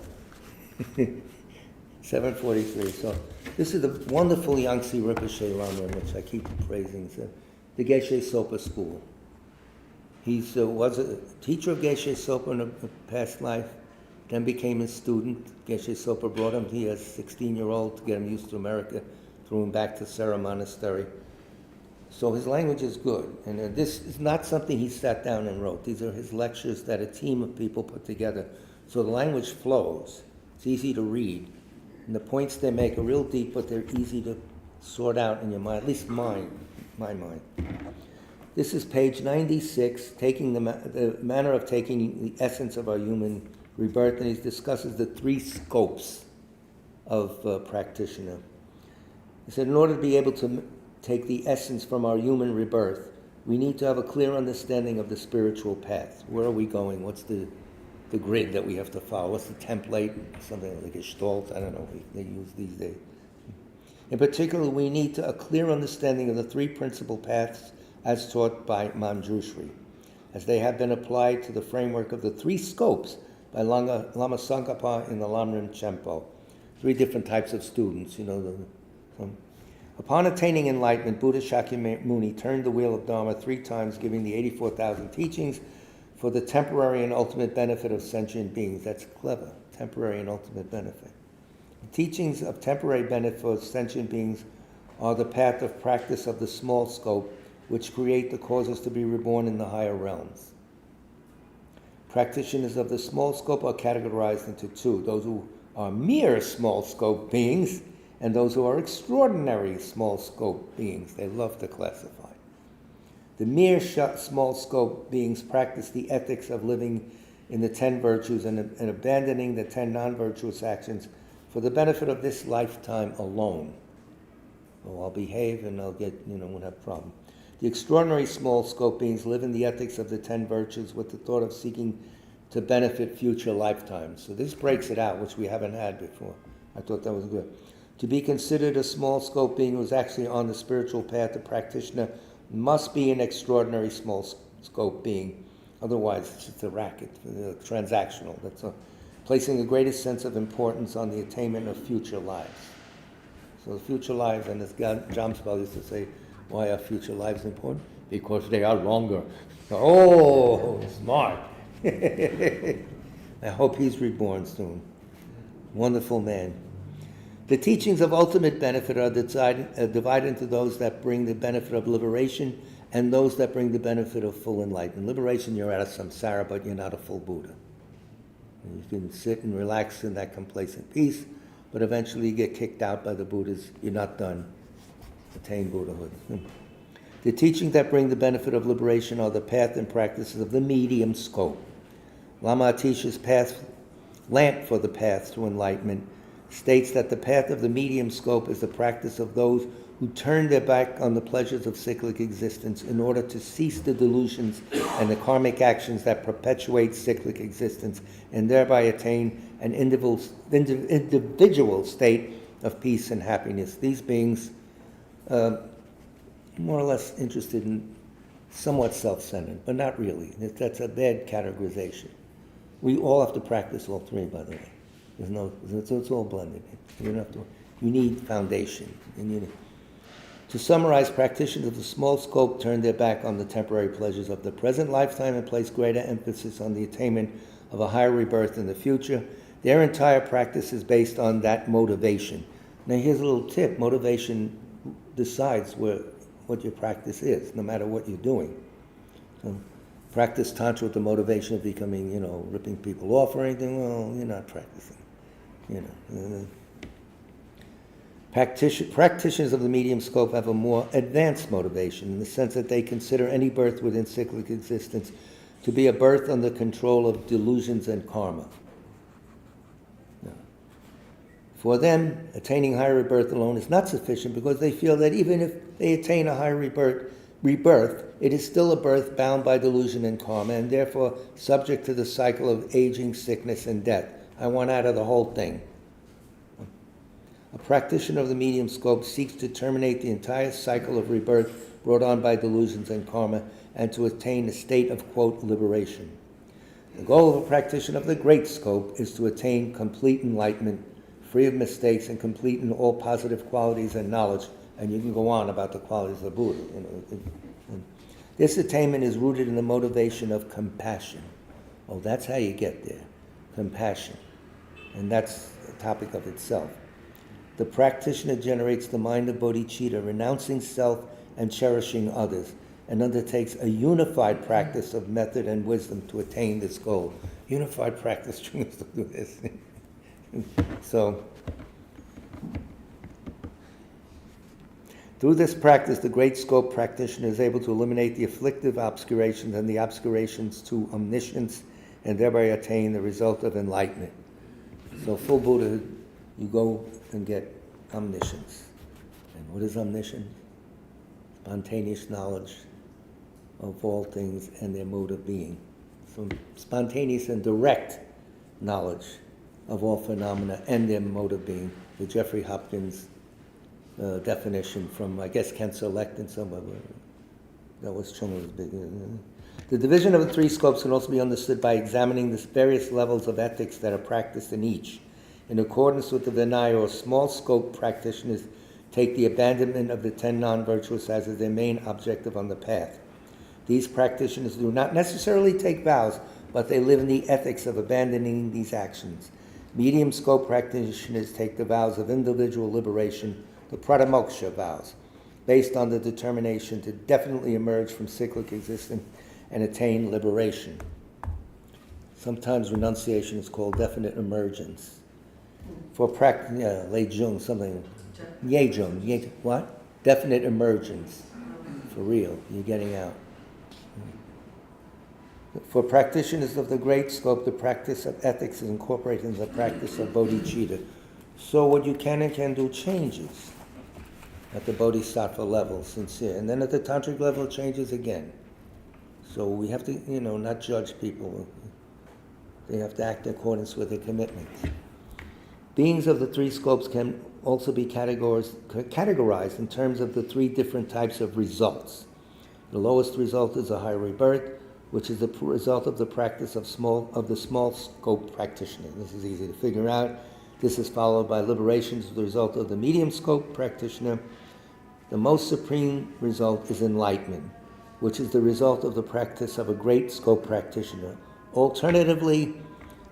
7:43. So this is the wonderful Yangtze Rinpoche Lama, which I keep praising. It's the Geshe Sopa School. He was a teacher of Geshe Sopa in a past life, then became a student. Geshe Sopa brought him here as a 16-year-old to get him used to America, threw him back to Sera Monastery. So his language is good. And this is not something he sat down and wrote. These are his lectures that a team of people put together. So the language flows. It's easy to read. And the points they make are real deep, but they're easy to sort out in your mind, at least my mind. This is page 96, taking the manner of taking the essence of our human rebirth, and he discusses the three scopes of practitioner. He said, in order to be able to take the essence from our human rebirth, we need to have a clear understanding of the spiritual path. Where are we going? What's the grid that we have to follow? What's the template? Something like a Gestalt, I don't know what they use these days. In particular, we need a clear understanding of the three principal paths as taught by Manjushri, as they have been applied to the framework of the three scopes by Lama Tsongkhapa in the Lamrim Chempo. Three different types of students, Upon attaining enlightenment, Buddha Shakyamuni turned the wheel of Dharma 3 times, giving the 84,000 teachings for the temporary and ultimate benefit of sentient beings. That's clever, temporary and ultimate benefit. The teachings of temporary benefit for sentient beings are the path of practice of the small scope, which create the causes to be reborn in the higher realms. Practitioners of the small scope are categorized into two: those who are mere small scope beings and those who are extraordinary small scope beings. They love to classify. The mere small scope beings practice the ethics of living in the 10 virtues and abandoning the 10 non-virtuous actions for the benefit of this lifetime alone. Oh, I'll behave and I'll get, won't have a problem. The extraordinary small scope beings live in the ethics of the 10 virtues with the thought of seeking to benefit future lifetimes. So this breaks it out, which we haven't had before. I thought that was good. To be considered a small scope being who is actually on the spiritual path, the practitioner must be an extraordinary small scope being. Otherwise, it's just a racket, transactional. That's placing the greatest sense of importance on the attainment of future lives. So the future lives, and as John Spell used to say, why are future lives important? Because they are longer. Oh, smart. I hope he's reborn soon. Wonderful man. The teachings of ultimate benefit are divided into those that bring the benefit of liberation and those that bring the benefit of full enlightenment. Liberation, you're out of samsara, but you're not a full Buddha. And you can sit and relax in that complacent peace, but eventually you get kicked out by the Buddhas. You're not done. Attain Buddhahood. The teachings that bring the benefit of liberation are the path and practices of the medium scope. Lama Atisha's lamp for the path to enlightenment states that the path of the medium scope is the practice of those who turn their back on the pleasures of cyclic existence in order to cease the delusions and the karmic actions that perpetuate cyclic existence and thereby attain an individual state of peace and happiness. These beings more or less interested in somewhat self-centered, but not really. That's a bad categorization. We all have to practice all three, by the way. It's all blended. You don't have to. You need foundation. To summarize, practitioners of the small scope turn their back on the temporary pleasures of the present lifetime and place greater emphasis on the attainment of a higher rebirth in the future. Their entire practice is based on that motivation. Now here's a little tip. Motivation decides what your practice is, no matter what you're doing. So practice Tantra with the motivation of becoming, ripping people off or anything, well, you're not practicing. Practitioners of the medium scope have a more advanced motivation in the sense that they consider any birth within cyclic existence to be a birth under control of delusions and karma. For them, attaining higher rebirth alone is not sufficient because they feel that even if they attain a higher rebirth, it is still a birth bound by delusion and karma and therefore subject to the cycle of aging, sickness, and death. I want out of the whole thing. A practitioner of the medium scope seeks to terminate the entire cycle of rebirth brought on by delusions and karma and to attain a state of, quote, liberation. The goal of a practitioner of the great scope is to attain complete enlightenment, free of mistakes and complete in all positive qualities and knowledge. And you can go on about the qualities of the Buddha. This attainment is rooted in the motivation of compassion. Oh, that's how you get there. Compassion. And that's a topic of itself. The practitioner generates the mind of bodhicitta, renouncing self and cherishing others, and undertakes a unified practice of method and wisdom to attain this goal. Unified practice brings us to do this. So, through this practice, the great scope practitioner is able to eliminate the afflictive obscurations and the obscurations to omniscience and thereby attain the result of enlightenment. So full Buddha, you go and get omniscience. And what is omniscience? Spontaneous knowledge of all things and their mode of being. So spontaneous and direct knowledge of all phenomena and their mode of being. The Jeffrey Hopkins definition from, I guess, Ken Select and somewhere. That was Chung's big. The division of the three scopes can also be understood by examining the various levels of ethics that are practiced in each. In accordance with the Vinaya, or small scope practitioners take the abandonment of the 10 non-virtuous as their main objective on the path. These practitioners do not necessarily take vows, but they live in the ethics of abandoning these actions. Medium scope practitioners take the vows of individual liberation, the Pratamoksha vows. based on the determination to definitely emerge from cyclic existence and attain liberation. Sometimes renunciation is called definite emergence. For practice, Lei Jung, something, Ye Jung, what? Definite emergence. For real, you're getting out. For practitioners of the great scope, the practice of ethics is incorporated into the practice of bodhicitta. So what you can and can do changes at the bodhisattva level, sincere. And then at the tantric level, it changes again. So we have to, not judge people. They have to act in accordance with their commitments. Beings of the three scopes can also be categorized in terms of the three different types of results. The lowest result is a high rebirth, which is the result of the practice of the small scope practitioner. This is easy to figure out. This is followed by liberation as the result of the medium scope practitioner. The most supreme result is enlightenment, which is the result of the practice of a great scope practitioner. Alternatively,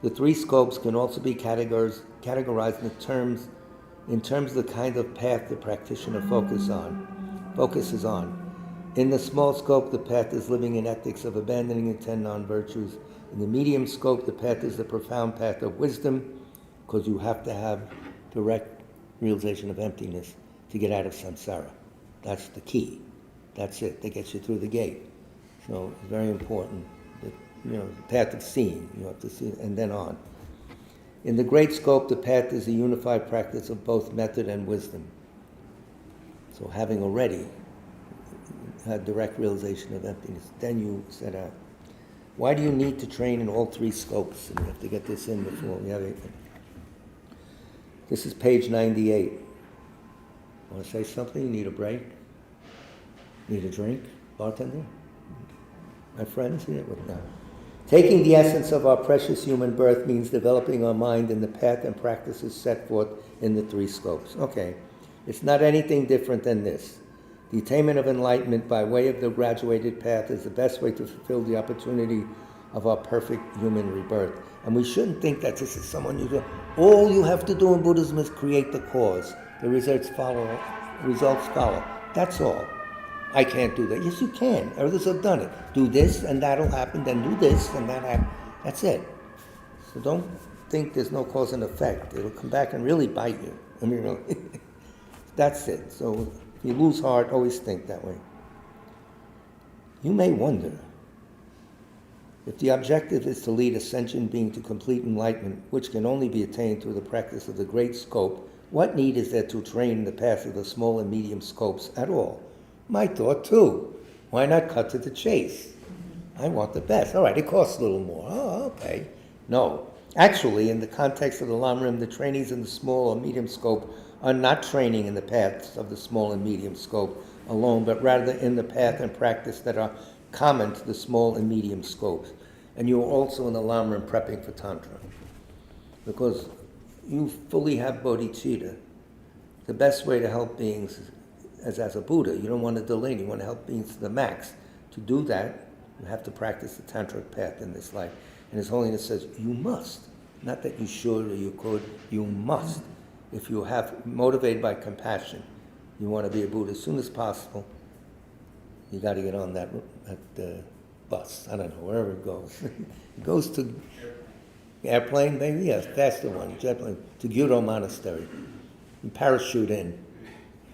the three scopes can also be categorized in terms of the kind of path the practitioner focuses on. In the small scope, the path is living in ethics of abandoning the 10 non-virtues. In the medium scope, the path is the profound path of wisdom, because you have to have direct realization of emptiness to get out of samsara. That's the key. That's it. That gets you through the gate. So it's very important. The path of seeing. You have to see, and then on. In the great scope, the path is a unified practice of both method and wisdom. So having already had direct realization of emptiness, then you set out. Why do you need to train in all three scopes? And you have to get this in before we have it. This is page 98. Want to say something? You need a break? Need a drink? Bartender? My friends here? No. Taking the essence of our precious human birth means developing our mind in the path and practices set forth in the three scopes. Okay. It's not anything different than this. The attainment of enlightenment by way of the graduated path is the best way to fulfill the opportunity of our perfect human rebirth. And we shouldn't think that this is someone you do. All you have to do in Buddhism is create the cause. The results follow. That's all. I can't do that. Yes, you can. Others have done it. Do this and that'll happen, then do this and that happen. That's it. So don't think there's no cause and effect. It'll come back and really bite you. That's it. So if you lose heart, always think that way. You may wonder, if the objective is to lead a sentient being to complete enlightenment, which can only be attained through the practice of the great scope, what need is there to train in the path of the small and medium scopes at all? My thought too. Why not cut to the chase? I want the best. All right, it costs a little more. Oh, okay. No. Actually, in the context of the Lamrim, the trainees in the small or medium scope are not training in the paths of the small and medium scope alone, but rather in the path and practice that are common to the small and medium scopes. And you are also in the Lamrim prepping for Tantra. Because you fully have bodhicitta. The best way to help beings as a Buddha, you don't want to delay, you want to help beings to the max. To do that, you have to practice the tantric path in this life. And His Holiness says, you must. Not that you should or you could, you must. If you have motivated by compassion, you want to be a Buddha as soon as possible, you got to get on that bus. I don't know, wherever it goes. It goes to airplane, maybe? Yes, that's the one, jet plane, to Gyudo Monastery. You parachute in.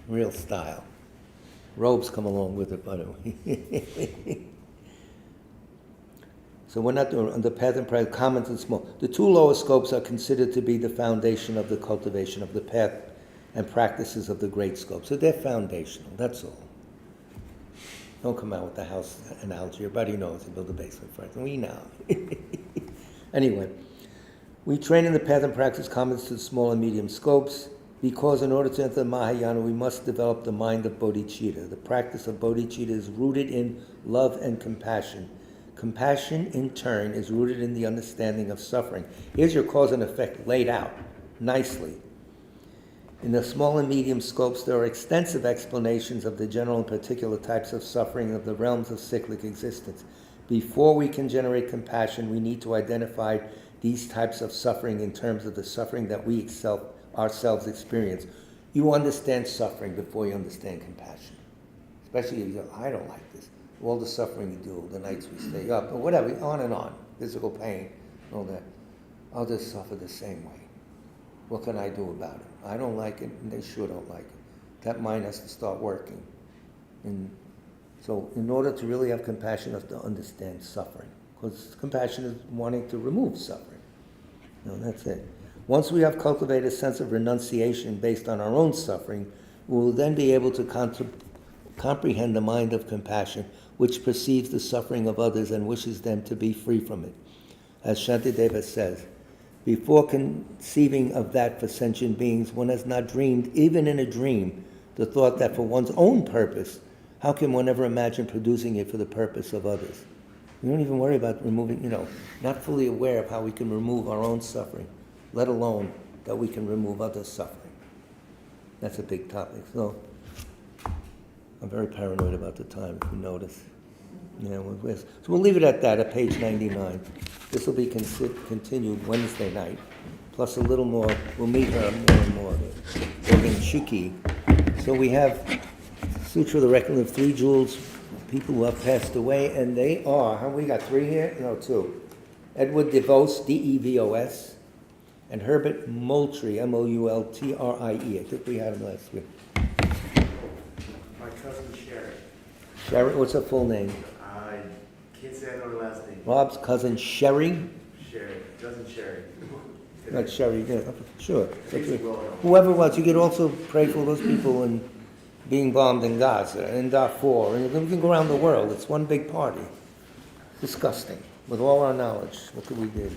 Real style. Robes come along with it, by the way. So we're not doing the path and practice, common and small. The two lower scopes are considered to be the foundation of the cultivation of the path and practices of the great scope. So they're foundational, that's all. Don't come out with the house analogy. Everybody knows you build a basement first. We know. Anyway, we train in the path and practice common to the small and medium scopes. Because in order to enter the Mahayana, we must develop the mind of bodhicitta. The practice of bodhicitta is rooted in love and compassion. Compassion, in turn, is rooted in the understanding of suffering. Here's your cause and effect laid out nicely. In the small and medium scopes, there are extensive explanations of the general and particular types of suffering of the realms of cyclic existence. Before we can generate compassion, we need to identify these types of suffering in terms of the suffering that we ourselves experience. You understand suffering before you understand compassion. Especially, I don't like this. All the suffering you do, the nights we stay up, or whatever, on and on. Physical pain, all that. Others suffer the same way. What can I do about it? I don't like it, and they sure don't like it. That mind has to start working. And so in order to really have compassion, you have to understand suffering. Because compassion is wanting to remove suffering. That's it. Once we have cultivated a sense of renunciation based on our own suffering, we will then be able to comprehend the mind of compassion, which perceives the suffering of others and wishes them to be free from it. As Shantideva says, before conceiving of that for sentient beings, one has not dreamed, even in a dream, the thought that for one's own purpose, how can one ever imagine producing it for the purpose of others? We don't even worry about removing, not fully aware of how we can remove our own suffering, let alone that we can remove others' suffering. That's a big topic. So I'm very paranoid about the time, if you notice. So we'll leave it at that, at page 99. This will be continued Wednesday night, plus a little more. We'll meet her more and more. In Shuki. So we have Sutra of the Reckoning of 3 jewels, people who have passed away, and they are, we got 3 here? No, 2. Edward DeVos, D-E-V-O-S, and Herbert Moultrie, M-O-U-L-T-R-I-E. I think we had him last week. My cousin Sherry. Sherry, what's her full name? I can't say I know her last name. Rob's cousin Sherry? Sherry. Cousin Sherry. Not Sherry, yeah, sure. Well, Whoever it was, you could also pray for those people being bombed in Gaza, in Darfur, and we can go around the world. It's one big party. Disgusting. With all our knowledge, what could we do?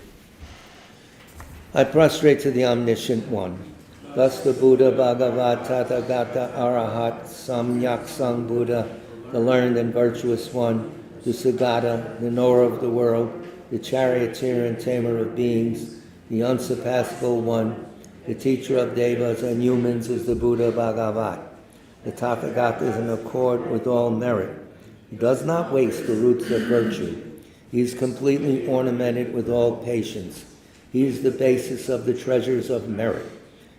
I prostrate to the Omniscient One. Thus the Buddha, Bhagavad, Tathagata, Arahat, Samyak Sang Buddha, the learned and virtuous one, the Sagata, the knower of the world, the charioteer and tamer of beings, the unsurpassable one, the teacher of devas and humans is the Buddha Bhagavat. The Tathagata is in accord with all merit. He does not waste the roots of virtue. He is completely ornamented with all patience. He is the basis of the treasures of merit.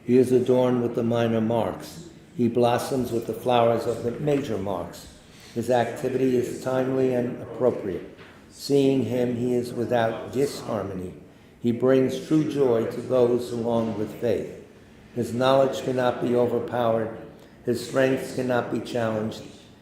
He is adorned with the minor marks. He blossoms with the flowers of the major marks. His activity is timely and appropriate. Seeing him, he is without disharmony. He brings true joy to those along with faith. His knowledge cannot be overpowered. His strength cannot be challenged.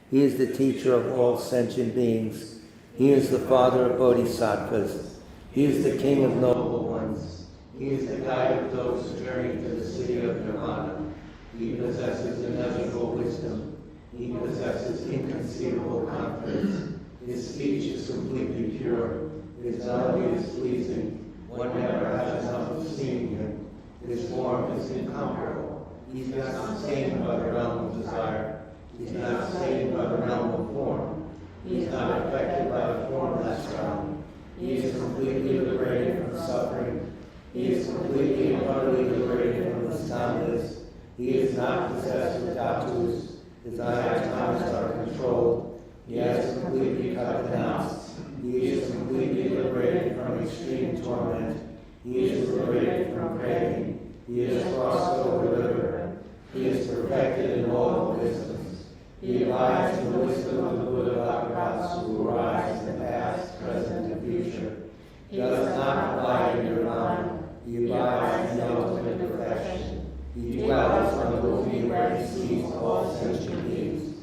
He is the teacher of all sentient beings. He is the father of bodhisattvas. He is the king of noble ones. He is the guide of those who journey to the city of Nirvana. He possesses immeasurable wisdom. He possesses inconceivable confidence. His speech is completely pure. His melody is pleasing. One never has enough of seeing him. His form is incomparable. He's not sustained by the realm of desire. He's not sustained by the realm of form. He is not affected by the formless realm. He is completely liberated from suffering. He is completely and utterly liberated from the skandhas. He is not possessed with dhatus. His ayatonas are controlled. He has completely cut the knots. He is completely liberated from extreme torment. He is liberated from craving. He is crossed over the river. He is perfected in all the wisdoms. He abides in the wisdom of the Buddha Bhagavats who arise in the past, present, and future. He does not abide in Nirvana. He abides in the ultimate perfection. He dwells on the Bhumi where he sees all sentient beings.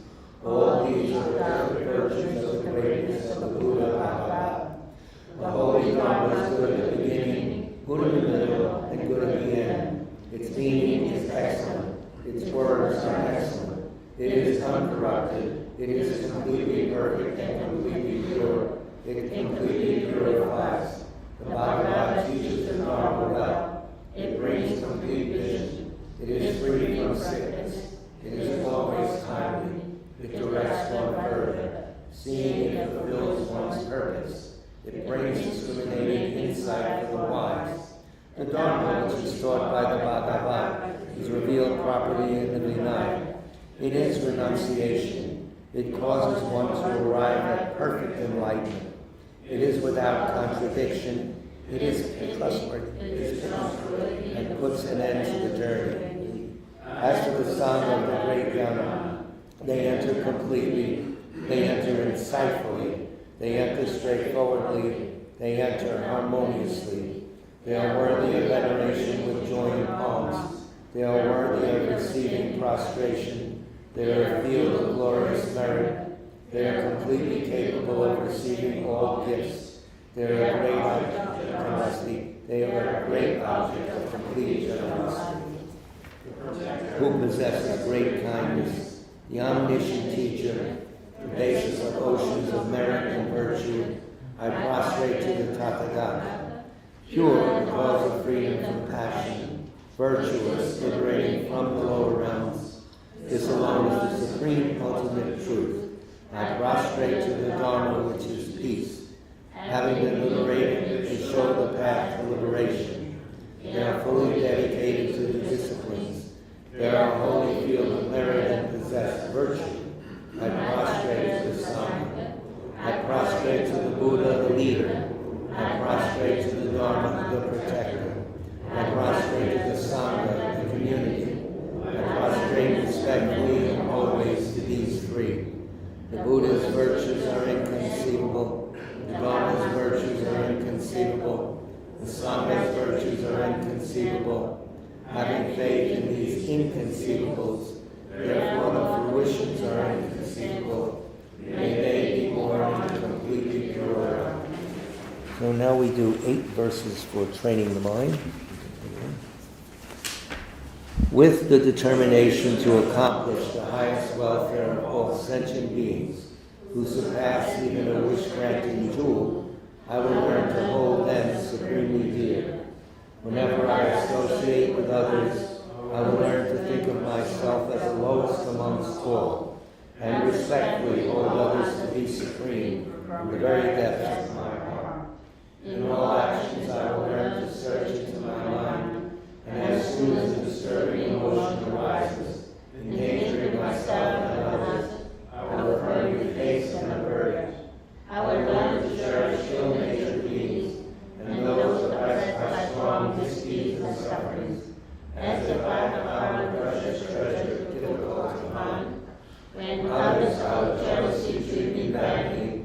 All these are the virtues of the greatness of the Buddha Bhagavad. The Holy Dharma is good at the beginning, good in the middle, and good at the end. Its meaning is excellent. Its words are excellent. It is uncorrupted. It is completely perfect and completely pure. It completely purifies. The Bhagavad teaches the Dharma well. It brings complete vision. It is free from sickness. It is always timely. It directs one further. Seeing it fulfills one's purpose. It brings discriminating insight for the wise. The Dharma, which is taught by the Bhagavad, is revealed properly in the Vinaya. It is renunciation. It causes one to arrive at perfect enlightenment. It is without contradiction. It is trustworthy. It is trustworthy and puts an end to the journey. As to the son of the great Yama, They enter completely. They enter insightfully. They enter straightforwardly. They enter harmoniously. They are worthy of veneration with joined palms. They are worthy of receiving prostration. They are a field of glorious merit. They are completely capable of receiving all gifts. They are a great object of generosity. They are a great object of complete generosity. Who possesses great kindness, the omniscient teacher, the basis of oceans of merit and virtue, I prostrate to the Tathagata, pure, the cause of freedom from passion, virtuous, liberating from the lower realms. This alone is the supreme ultimate truth. I prostrate to the Dharma, which is peace. Having been liberated, they show the path to liberation. They are fully dedicated to the disciplines. They are a holy field of merit and possess virtue. I prostrate to the Sangha. I prostrate to the Buddha, the leader. I prostrate to the Dharma, the protector. I prostrate to the Sangha, the community. I prostrate respectfully and always to these three. The Buddha's virtues are inconceivable. The Dharma's virtues are inconceivable. The Sangha's virtues are inconceivable. Having faith in these inconceivables, therefore the fruitions are inconceivable. May they be born into completely pure realm. So now we do 8 verses for training the mind. With the determination to accomplish the highest welfare of all sentient beings, who surpass even a wish-granting jewel, I will learn to hold them supremely dear. Whenever I associate with others, I will learn to think of myself as the lowest amongst all, and respectfully hold others to be supreme from the very depths of my heart. In all actions I will learn to search into my mind, and as soon as a disturbing emotion arises, endangering myself and others, I will firmly face and avert it. I will learn to cherish ill-natured beings and those oppressed by strong misdeeds and sufferings, as if I had found a precious treasure difficult to find. When others out of jealousy treat me badly,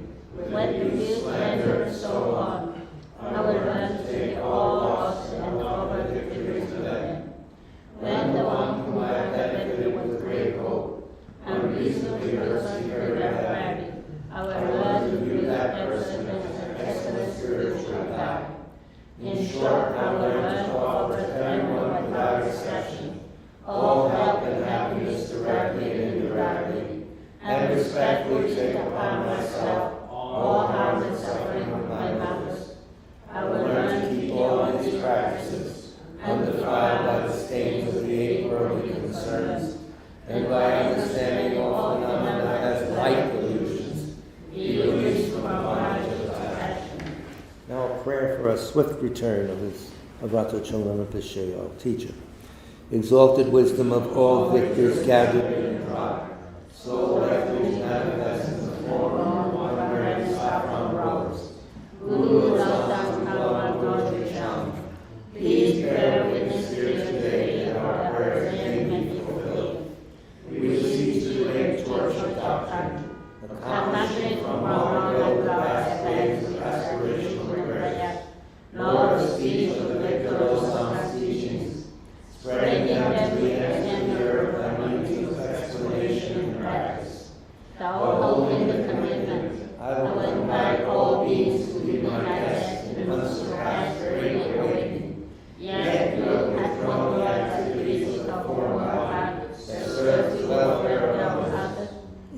let me feel slander and so on, I will learn to take all loss and offer victory to them. When the one whom I have benefited with great hope unreasonably hurts me very badly, I will learn to view that person as an excellent spiritual guide. In short, I will learn to offer to everyone without exception all help and happiness directly and indirectly, and respectfully take upon myself all harm and suffering of my mothers. I will learn to keep all these practices undefiled by the stains of the 8 worldly concerns, and by understanding all phenomena as light illusions, be released from bondage of attachment. Now a prayer for a swift return of his Avato Chögyam Rinpoche, our teacher. Exalted wisdom of all victors gathered in Prague, soul refuge manifest in the form of one wearing saffron robes, Guru Ramdas Bhagavad challenge. Please bear witness here today that our prayers may be fulfilled. We beseech the great torch of doctrine, accomplishing from long ago the vast waves of aspirational prayer, nor the speech of the victor Losang's teachings, spreading them to the ends of the earth by means of explanation and practice. Thou holding the commitment, I will invite all beings to be my guests in unsurpassed great awakening. Yet look at from the activities of the form of habits that serve the welfare of others.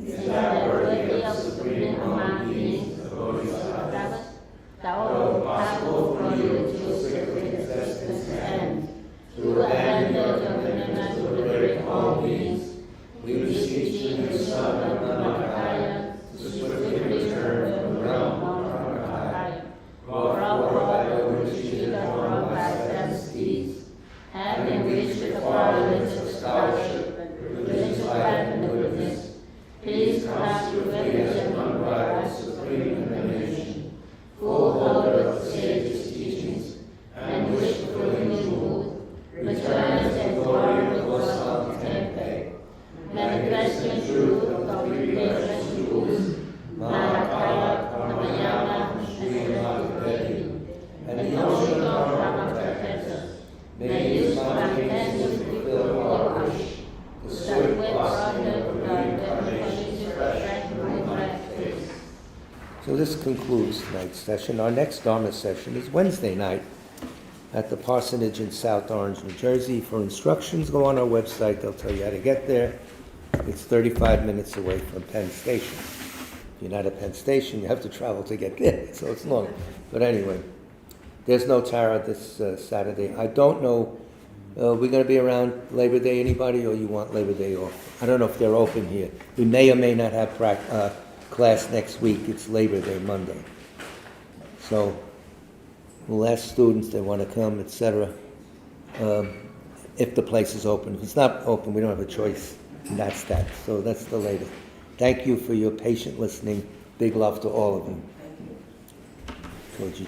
Is that worthy of supreme among beings, the Bodhisattva? Though possible for you to strictly existence ends, to abandon your commitment to liberate all beings, we beseech the new son of Namakaya to swiftly return from the realm of Namakaya, brought forth by the Buddha drawn by 7 steeds, having reached the far limits of scholarship, religious life, and goodness. Please come swiftly as an unrivaled supreme emanation, full holder of the sage's teachings, and wish-fulfilling jewel, return as the glory of the Losang Tenpe, manifesting truth So this concludes tonight's session. Our next Dharma session is Wednesday night at the Parsonage in South Orange, New Jersey. For instructions, go on our website. They'll tell you how to get there. It's 35 minutes away from Penn Station. If you're not at Penn Station, you have to travel to get there, so it's long. But anyway, there's no Tara this Saturday. I don't know, we're going to be around Labor Day, anybody, or you want Labor Day off? I don't know if they're open here. We may or may not have class next week. It's Labor Day, Monday. So we'll ask students, they want to come, etc. If the place is open. If it's not open, we don't have a choice. And that's that. So that's the latest. Thank you for your patient listening. Big love to all of you. Told you